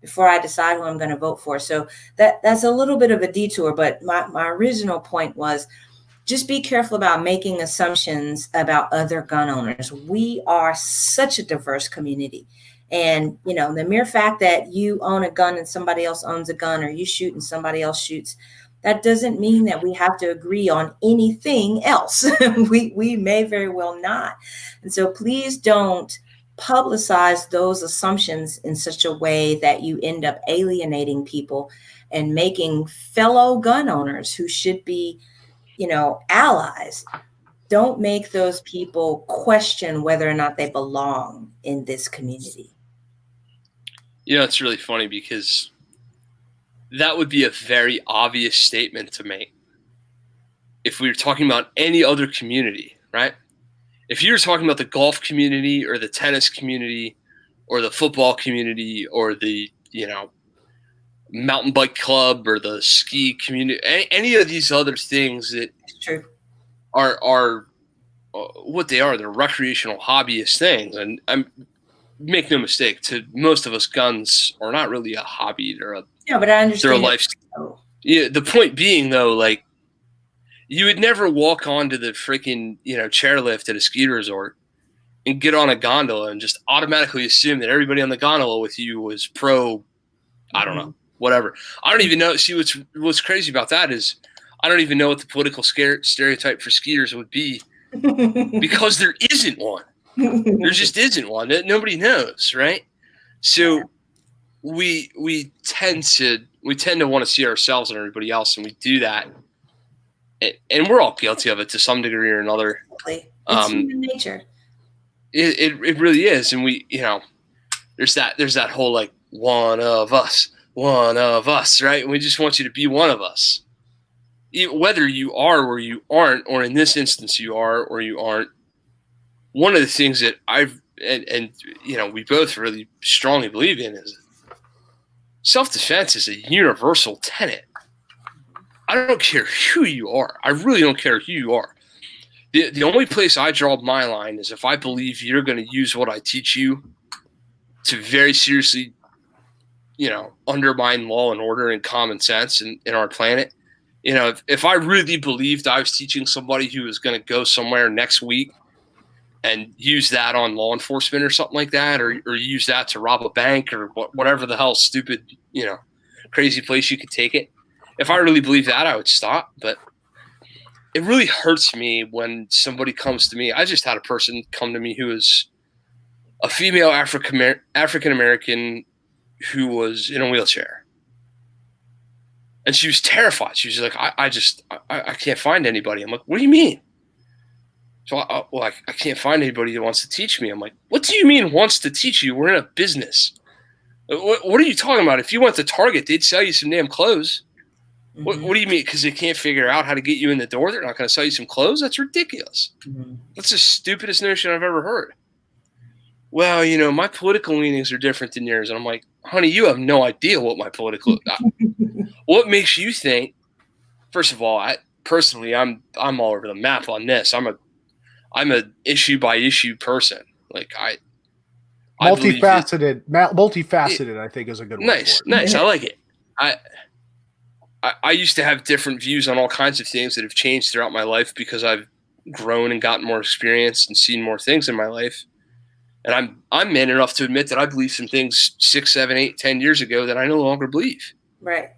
before I decide who I'm going to vote for. So that's a little bit of a detour, but my original point was just be careful about making assumptions about other gun owners. We are such a diverse community. And, the mere fact that you own a gun and somebody else owns a gun, or you shoot and somebody else shoots, that doesn't mean that we have to agree on anything else. We may very well not. And so please don't publicize those assumptions in such a way that you end up alienating people and making fellow gun owners who should be, allies, don't make those people question whether or not they belong in this community. It's really funny because that would be a very obvious statement to make if we were talking about any other community, right? If you were talking about the golf community or the tennis community or the football community or the, mountain bike club or the ski community, any of these other things that are what they are, they're recreational hobbyist things. And make no mistake, to most of us, guns are not really a hobby. But I understand. They're a lifestyle. Yeah, the point being, though, like, you would never walk onto the freaking, chairlift at a ski resort and get on a gondola and just automatically assume that everybody on the gondola with you was pro, I don't know, whatever. I don't even know. See, what's crazy about that is I don't even know what the political stereotype for skiers would be because there isn't one. There just isn't one. Nobody knows, right? So we tend to want to see ourselves and everybody else, and we do that. And we're all guilty of it to some degree or another. It's human nature. It really is. And we, there's that whole like one of us, right? And we just want you to be one of us. Whether you are or you aren't, or in this instance you are or you aren't. One of the things that we both really strongly believe in is self-defense is a universal tenet. I don't care who you are. I really don't care who you are. The only place I draw my line is if I believe you're going to use what I teach you to very seriously, undermine law and order and common sense in our planet. If I really believed I was teaching somebody who was going to go somewhere next week and use that on law enforcement or something like that, or use that to rob a bank or whatever the hell stupid, crazy place you could take it. If I really believe that, I would stop. But it really hurts me when somebody comes to me. I just had a person come to me who was a female African-American who was in a wheelchair. And she was terrified. She was like, I can't find anybody. I'm like, what do you mean? So, I can't find anybody that wants to teach me. I'm like, what do you mean wants to teach you? We're in a business. What are you talking about? If you went to Target, they'd sell you some damn clothes. What do you mean? Because they can't figure out how to get you in the door? They're not going to sell you some clothes? That's ridiculous. That's the stupidest notion I've ever heard. Well, my political leanings are different than yours. And I'm like, honey, you have no idea what my political what makes you think? First of all, I'm all over the map on this. I'm a issue by issue person. Like multifaceted, I think is a good word. Nice. I like it. I used to have different views on all kinds of things that have changed throughout my life because I've grown and gotten more experience and seen more things in my life. And I'm man enough to admit that I believed some things 6, 7, 8, 10 years ago that I no longer believe. Right.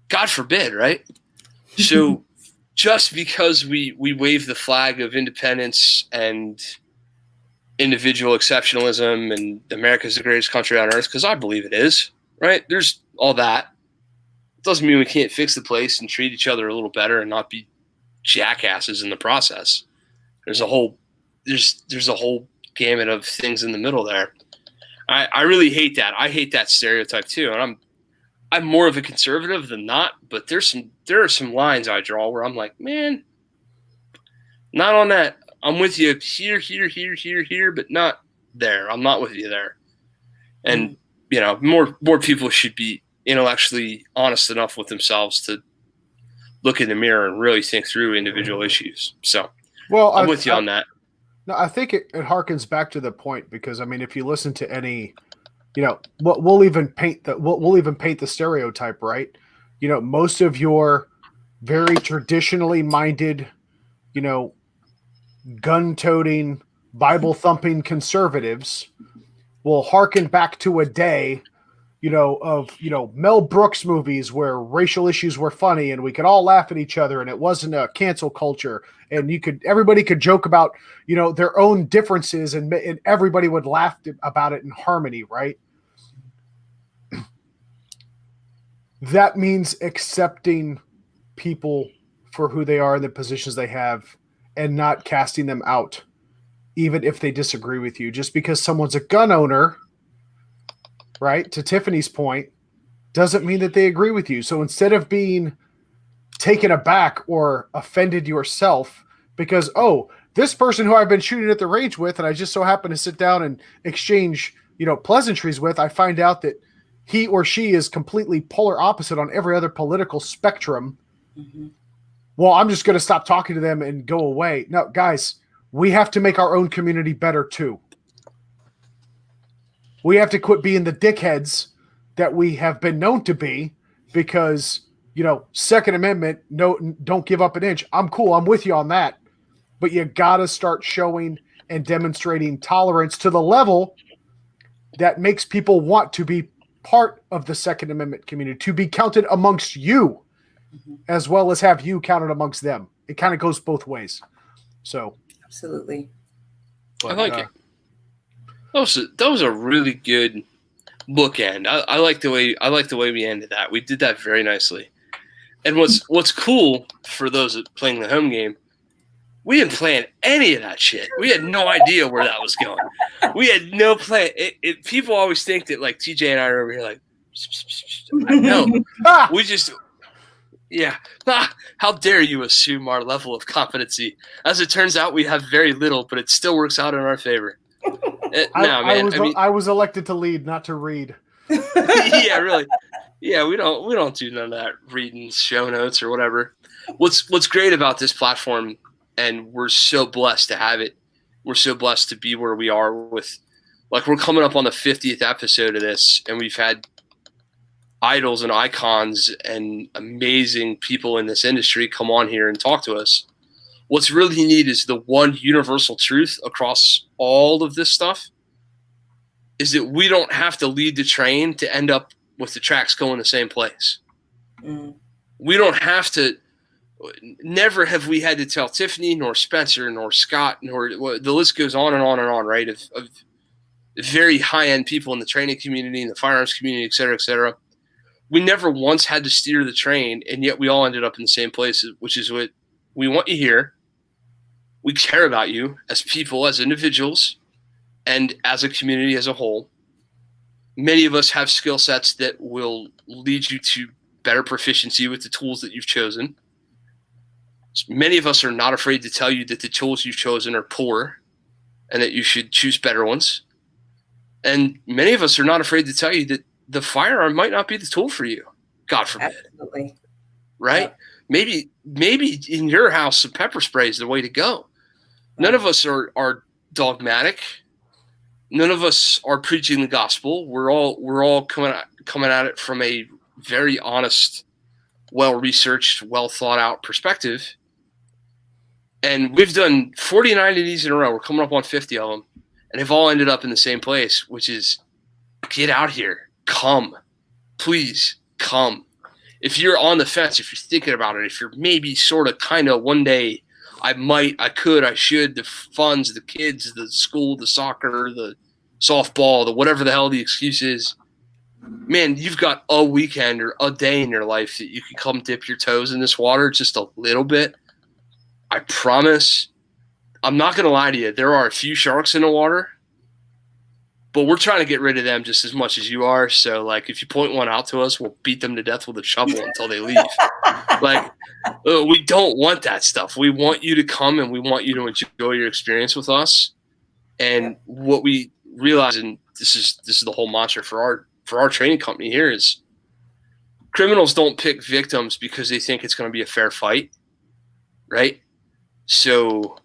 God forbid, right? So just because we wave the flag of independence and individual exceptionalism and America's the greatest country on earth, because I believe it is, right? There's all that. It doesn't mean we can't fix the place and treat each other a little better and not be jackasses in the process. There's a whole gamut of things in the middle there. I really hate that. I hate that stereotype too. And I'm more of a conservative than not, but there are some lines I draw where I'm like, man, not on that. I'm with you here, but not there. I'm not with you there. And more people should be intellectually honest enough with themselves to look in the mirror and really think through individual issues. So, I'm with you on that. No, I think it harkens back to the point because if you listen to any, we'll even paint the stereotype, right? Most of your very traditionally minded, gun-toting, Bible-thumping conservatives will harken back to a day Mel Brooks movies where racial issues were funny and we could all laugh at each other and it wasn't a cancel culture and everybody could joke about, their own differences and everybody would laugh about it in harmony, right? That means accepting people for who they are and the positions they have and not casting them out, even if they disagree with you. Just because someone's a gun owner, right, to Tiffany's point, doesn't mean that they agree with you. So instead of being taken aback or offended yourself because, this person who I've been shooting at the range with and I just so happen to sit down and exchange, pleasantries with, I find out that he or she is completely polar opposite on every other political spectrum. Mm-hmm. Well, I'm just going to stop talking to them and go away. No, guys, we have to make our own community better too. We have to quit being the dickheads that we have been known to be because, Second Amendment, no, don't give up an inch. I'm cool. I'm with you on that. But you got to start showing and demonstrating tolerance to the level that makes people want to be part of the Second Amendment community, to be counted amongst you, as well as have you counted amongst them. It kind of goes both ways. So, absolutely, I like it. That was a really good bookend. I like the way we ended that. We did that very nicely. And what's cool for those playing the home game, we didn't plan any of that shit. We had no idea where that was going. We had no plan. People always think that like TJ and I are over here like, I know. We just, yeah. How dare you assume our level of competency? As it turns out, we have very little, but it still works out in our favor. I was elected to lead, not to read. Yeah, really. Yeah, we don't do none of that reading show notes or whatever. What's great about this platform, and we're so blessed to have it. We're so blessed to be where we are with, like, we're coming up on the 50th episode of this, and we've had idols and icons and amazing people in this industry come on here and talk to us. What's really neat is the one universal truth across all of this stuff is that we don't have to lead the train to end up with the tracks going the same place. Mm. We don't have to. Never have we had to tell Tiffany, nor Spencer, nor Scott, nor the list goes on and on and on, right? Of very high-end people in the training community, in the firearms community, et cetera, et cetera. We never once had to steer the train, and yet we all ended up in the same place, which is what we want you here. We care about you as people, as individuals, and as a community as a whole. Many of us have skill sets that will lead you to better proficiency with the tools that you've chosen. Many of us are not afraid to tell you that the tools you've chosen are poor and that you should choose better ones. And many of us are not afraid to tell you that the firearm might not be the tool for you. God forbid. Absolutely. Right? Yeah. Maybe in your house, some pepper spray is the way to go. None of us are dogmatic. None of us are preaching the gospel. We're all coming at it from a very honest, well-researched, well-thought-out perspective. And we've done 49 of these in a row. We're coming up on 50 of them. And they've all ended up in the same place, which is get out here. Come. Please come. If you're on the fence, if you're thinking about it, if you're maybe sort of kind of one day, I might, I could, I should, the funds, the kids, the school, the soccer, the softball, the whatever the hell the excuse is, man, you've got a weekend or a day in your life that you can come dip your toes in this water just a little bit. I promise. I'm not going to lie to you. There are a few sharks in the water, but we're trying to get rid of them just as much as you are. So, like, if you point one out to us, we'll beat them to death with a shovel until they leave. Like, we don't want that stuff. We want you to come and we want you to enjoy your experience with us. And what we realize, and this is the whole mantra for our training company here, is criminals don't pick victims because they think it's going to be a fair fight, right? So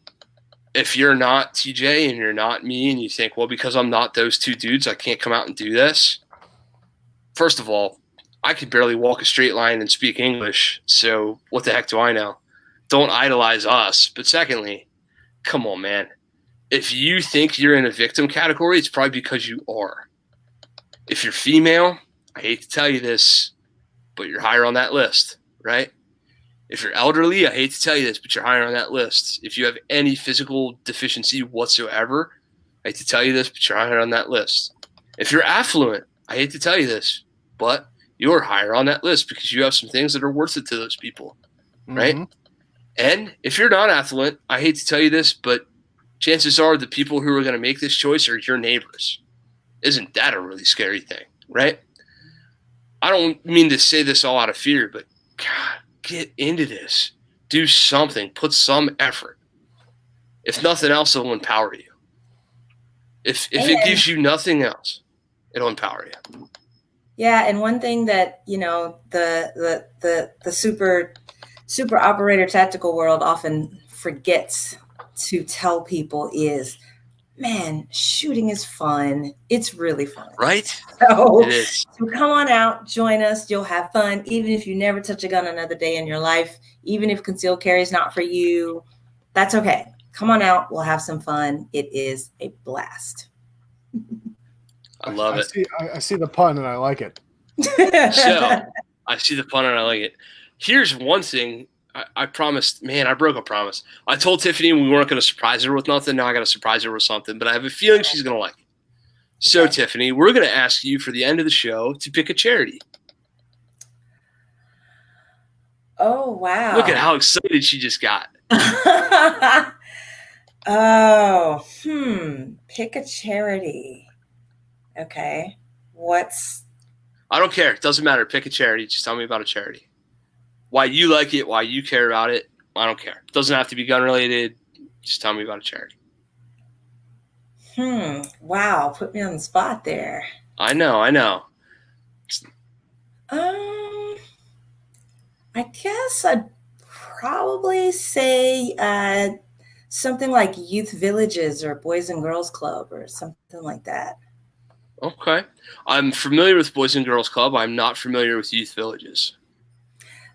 if you're not TJ and you're not me and you think, well, because I'm not those two dudes, I can't come out and do this. First of all, I could barely walk a straight line and speak English, so what the heck do I know? Don't idolize us. But secondly, come on, man. If you think you're in a victim category, it's probably because you are. If you're female, I hate to tell you this, but you're higher on that list, right? If you're elderly, I hate to tell you this, but you're higher on that list. If you have any physical deficiency whatsoever, I hate to tell you this, but you're higher on that list. If you're affluent, I hate to tell you this, but you're higher on that list because you have some things that are worth it to those people, right? Mm-hmm. And if you're not affluent, I hate to tell you this, but chances are the people who are going to make this choice are your neighbors. Isn't that a really scary thing, right? I don't mean to say this all out of fear, but God, get into this. Do something. Put some effort. If nothing else, it'll empower you. If it gives you nothing else, it'll empower you. Yeah, and one thing that, the super operator tactical world often forgets to tell people is, man, shooting is fun. It's really fun. Right? So, it is. So come on out, join us. You'll have fun. Even if you never touch a gun another day in your life, even if concealed carry is not for you, that's okay. Come on out. We'll have some fun. It is a blast. I love it. I see the pun and I like it. So I see the pun and I like it. Here's one thing. I promised, man, I broke a promise. I told Tiffany we weren't going to surprise her with nothing. Now I got to surprise her with something, but I have a feeling she's going to like it. So, okay. Tiffany, we're going to ask you for the end of the show to pick a charity. Oh, wow. Look at how excited she just got. Pick a charity. Okay. I don't care. It doesn't matter. Pick a charity. Just tell me about a charity. Why you like it, why you care about it. I don't care. It doesn't have to be gun related. Just tell me about a charity. Wow. Put me on the spot there. I know. I guess I'd probably say something like youth villages or Boys and Girls Club or something like that. Okay. I'm familiar with Boys and Girls Club. I'm not familiar with youth villages.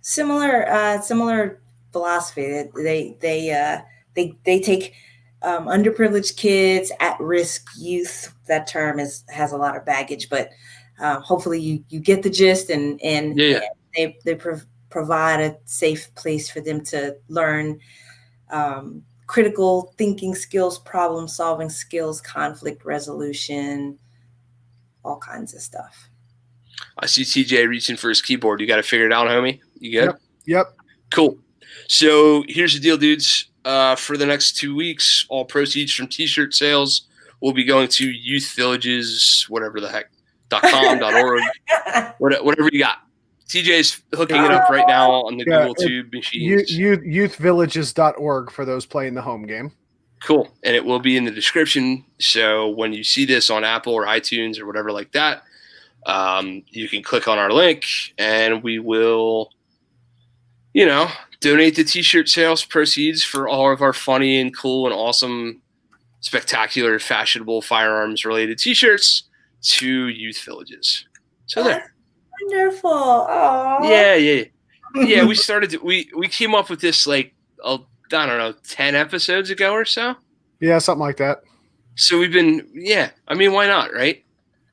Similar philosophy. They take underprivileged kids, at-risk youth. That term has a lot of baggage, but hopefully you get the gist, and they provide a safe place for them to learn critical thinking skills, problem solving skills, conflict resolution, all kinds of stuff. I see TJ reaching for his keyboard. You got to figure it out, homie. You good? Yep. Cool. So here's the deal, dudes. For the next 2 weeks, all proceeds from T-shirt sales will be going to youth villages, whatever the heck, .com, .org, whatever you got. TJ's hooking it up right now on the Google Tube machines. Youthvillages.org for those playing the home game. Cool. And it will be in the description. So when you see this on Apple or iTunes or whatever like that, you can click on our link and we will, donate the T-shirt sales proceeds for all of our funny and cool and awesome, spectacular, fashionable firearms-related T-shirts to youth villages. So there. Wonderful. Aww. Yeah. We came up with this I don't know, 10 episodes ago or so. Yeah, something like that. So we've been, why not, right?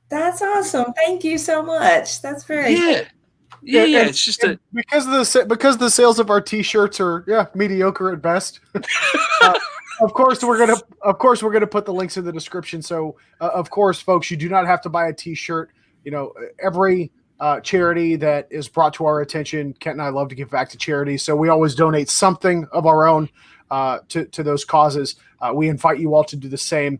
That's awesome. Thank you so much. That's very cool. Yeah. It's just because the sales of our T-shirts are mediocre at best. Of course we're gonna put the links in the description. So of course, folks, you do not have to buy a T-shirt. Every charity that is brought to our attention, Kent and I love to give back to charity. So we always donate something of our own to those causes. We invite you all to do the same.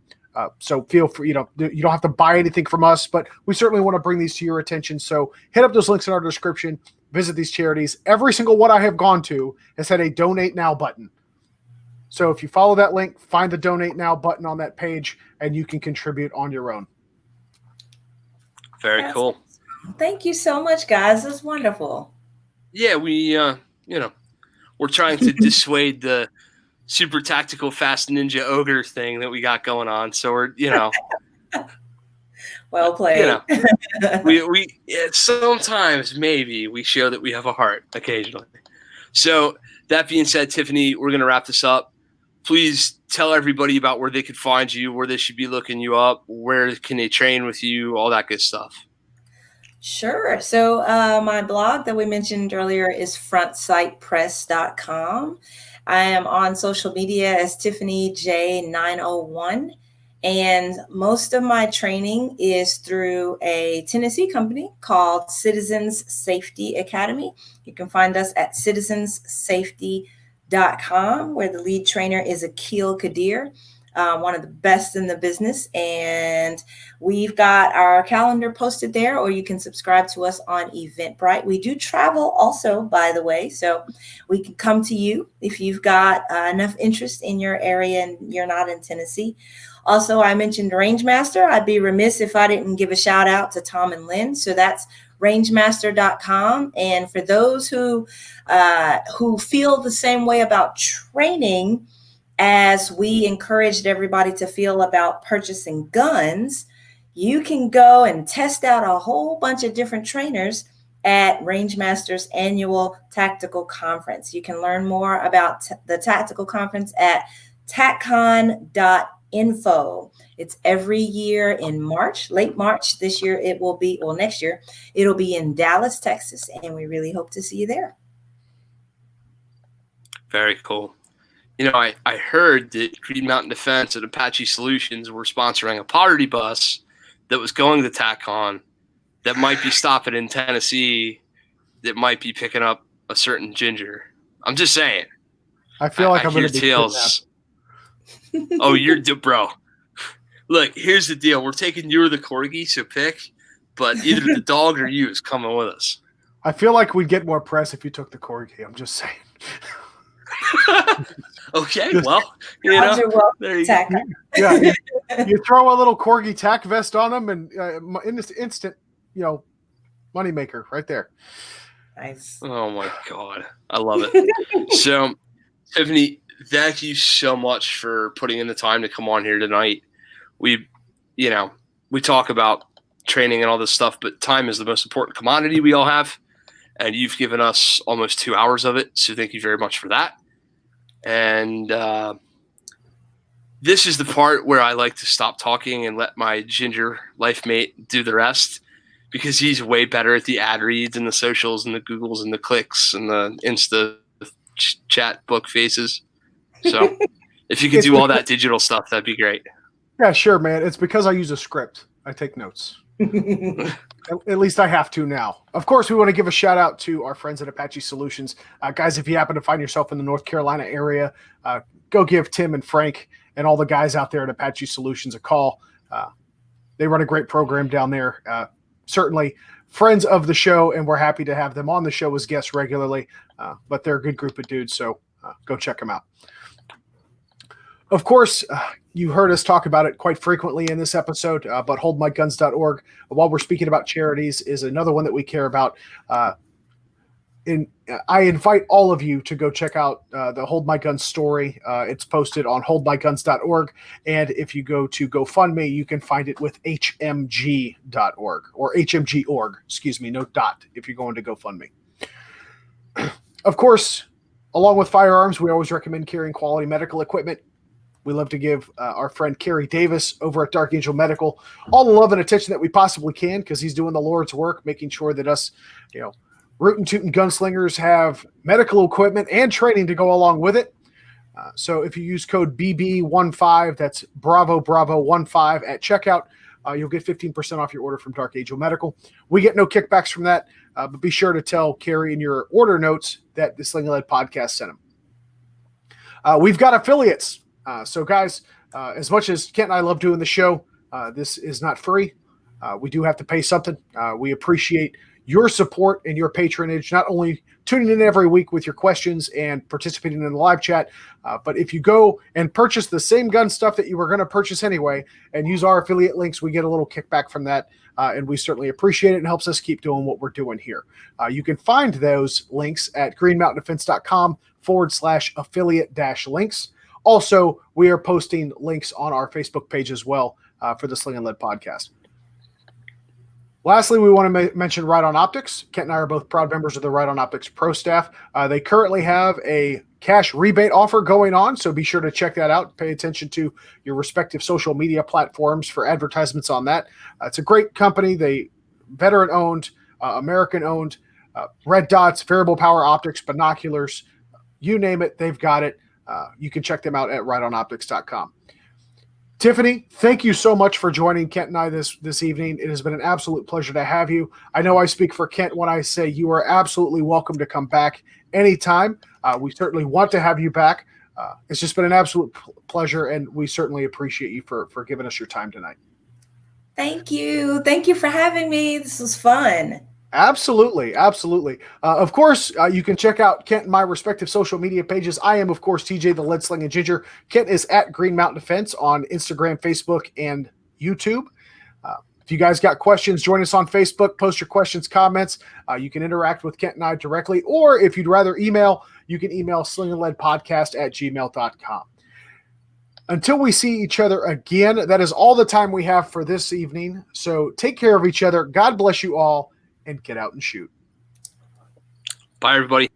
So feel free, you don't have to buy anything from us, but we certainly want to bring these to your attention. So hit up those links in our description, visit these charities. Every single one I have gone to has had a donate now button. So if you follow that link, find the donate now button on that page and you can contribute on your own. Very cool. Thank you so much, guys. That's wonderful. Yeah, we, we're trying to dissuade the super tactical fast ninja ogre thing that we got going on. So we're, well played. We sometimes maybe we show that we have a heart occasionally. So that being said, Tiffany, we're going to wrap this up. Please tell everybody about where they could find you, where they should be looking you up, where can they train with you, all that good stuff. Sure. So my blog that we mentioned earlier is FrontSightPress.com. I am on social media as Tiffany J901. And most of my training is through a Tennessee company called Citizens Safety Academy. You can find us at citizenssafety.com, where the lead trainer is Racheal Kadir. One of the best in the business. And we've got our calendar posted there, or you can subscribe to us on Eventbrite. We do travel also, by the way, so we can come to you if you've got enough interest in your area and you're not in Tennessee. Also, I mentioned Rangemaster. I'd be remiss if I didn't give a shout out to Tom and Lynn. So that's rangemaster.com. And for those who feel the same way about training as we encouraged everybody to feel about purchasing guns, you can go and test out a whole bunch of different trainers at Rangemaster's annual tactical conference. You can learn more about the tactical conference at taccon.info. It's every year in March, late March. This year it will be, well, next year it'll be in Dallas, Texas, and we really hope to see you there. Very cool. You know, I heard that Green Mountain Defense and Apache Solutions were sponsoring a pottery bus that was going to TACCON that might be stopping in Tennessee, that might be picking up a certain ginger. I'm just saying. I feel like I'm going to be tales. Oh, you're bro. Look, here's the deal. We're taking you or the corgi, so pick. But either the dog or you is coming with us. I feel like we'd get more press if you took the corgi. I'm just saying. Okay, well, you know, there you go. Yeah, you throw a little corgi tack vest on them, and in this instant, you know, moneymaker right there. Nice. Oh my God, I love it. So, Tiffany, thank you so much for putting in the time to come on here tonight. We talk about training and all this stuff, but time is the most important commodity we all have. And you've given us almost 2 hours of it. So thank you very much for that. And this is the part where I like to stop talking and let my ginger life mate do the rest, because he's way better at the ad reads and the socials and the Googles and the clicks and the Insta chat book faces. So if you could do all that digital stuff, that'd be great. Yeah, sure, man. It's because I use a script. I take notes. At least I have to now. Of course, we want to give a shout out to our friends at Apache Solutions. Guys, if you happen to find yourself in the North Carolina area, go give Tim and Frank and all the guys out there at Apache Solutions a call. They run a great program down there. Certainly friends of the show, and we're happy to have them on the show as guests regularly. But they're a good group of dudes, so go check them out. Of course, you heard us talk about it quite frequently in this episode, but holdmyguns.org, while we're speaking about charities, is another one that we care about. I invite all of you to go check out the Hold My Guns story. It's posted on holdmyguns.org, and if you go to GoFundMe, you can find it with hmg.org, or hmg.org, excuse me, no dot, if you're going to GoFundMe. Of course, along with firearms, we always recommend carrying quality medical equipment. We love to give our friend Kerry Davis over at Dark Angel Medical all the love and attention that we possibly can, because he's doing the Lord's work, making sure that us, rootin' tootin' gunslingers have medical equipment and training to go along with it. So if you use code BB15, that's Bravo 15 at checkout, you'll get 15% off your order from Dark Angel Medical. We get no kickbacks from that, but be sure to tell Kerry in your order notes that the Sling'N podcast sent him. We've got affiliates. So guys, as much as Kent and I love doing the show, this is not free. We do have to pay something. We appreciate your support and your patronage, not only tuning in every week with your questions and participating in the live chat, but if you go and purchase the same gun stuff that you were going to purchase anyway and use our affiliate links, we get a little kickback from that, and we certainly appreciate it, and helps us keep doing what we're doing here. You can find those links at greenmountaindefense.com/affiliate-links. Also, we are posting links on our Facebook page as well for the Sling'N podcast. Lastly, we want to mention Right On Optics. Kent and I are both proud members of the Right On Optics Pro staff. They currently have a cash rebate offer going on, so be sure to check that out. Pay attention to your respective social media platforms for advertisements on that. It's a great company. They veteran-owned, American-owned, red dots, variable power optics, binoculars, you name it, they've got it. You can check them out at rightonoptics.com. Tiffany, thank you so much for joining Kent and I this evening. It has been an absolute pleasure to have you. I know I speak for Kent when I say you are absolutely welcome to come back anytime. We certainly want to have you back. It's just been an absolute pleasure, and we certainly appreciate you for giving us your time tonight. Thank you. Thank you for having me. This was fun. Absolutely. Absolutely. Of course, you can check out Kent and my respective social media pages. I am, of course, TJ the Lead Sling'N Ginger. Kent is at Green Mountain Defense on Instagram, Facebook, and YouTube. If you guys got questions, join us on Facebook. Post your questions, comments. You can interact with Kent and I directly. Or if you'd rather email, you can email slingandleadpodcast@gmail.com. Until we see each other again, that is all the time we have for this evening. So take care of each other. God bless you all. And get out and shoot. Bye, everybody.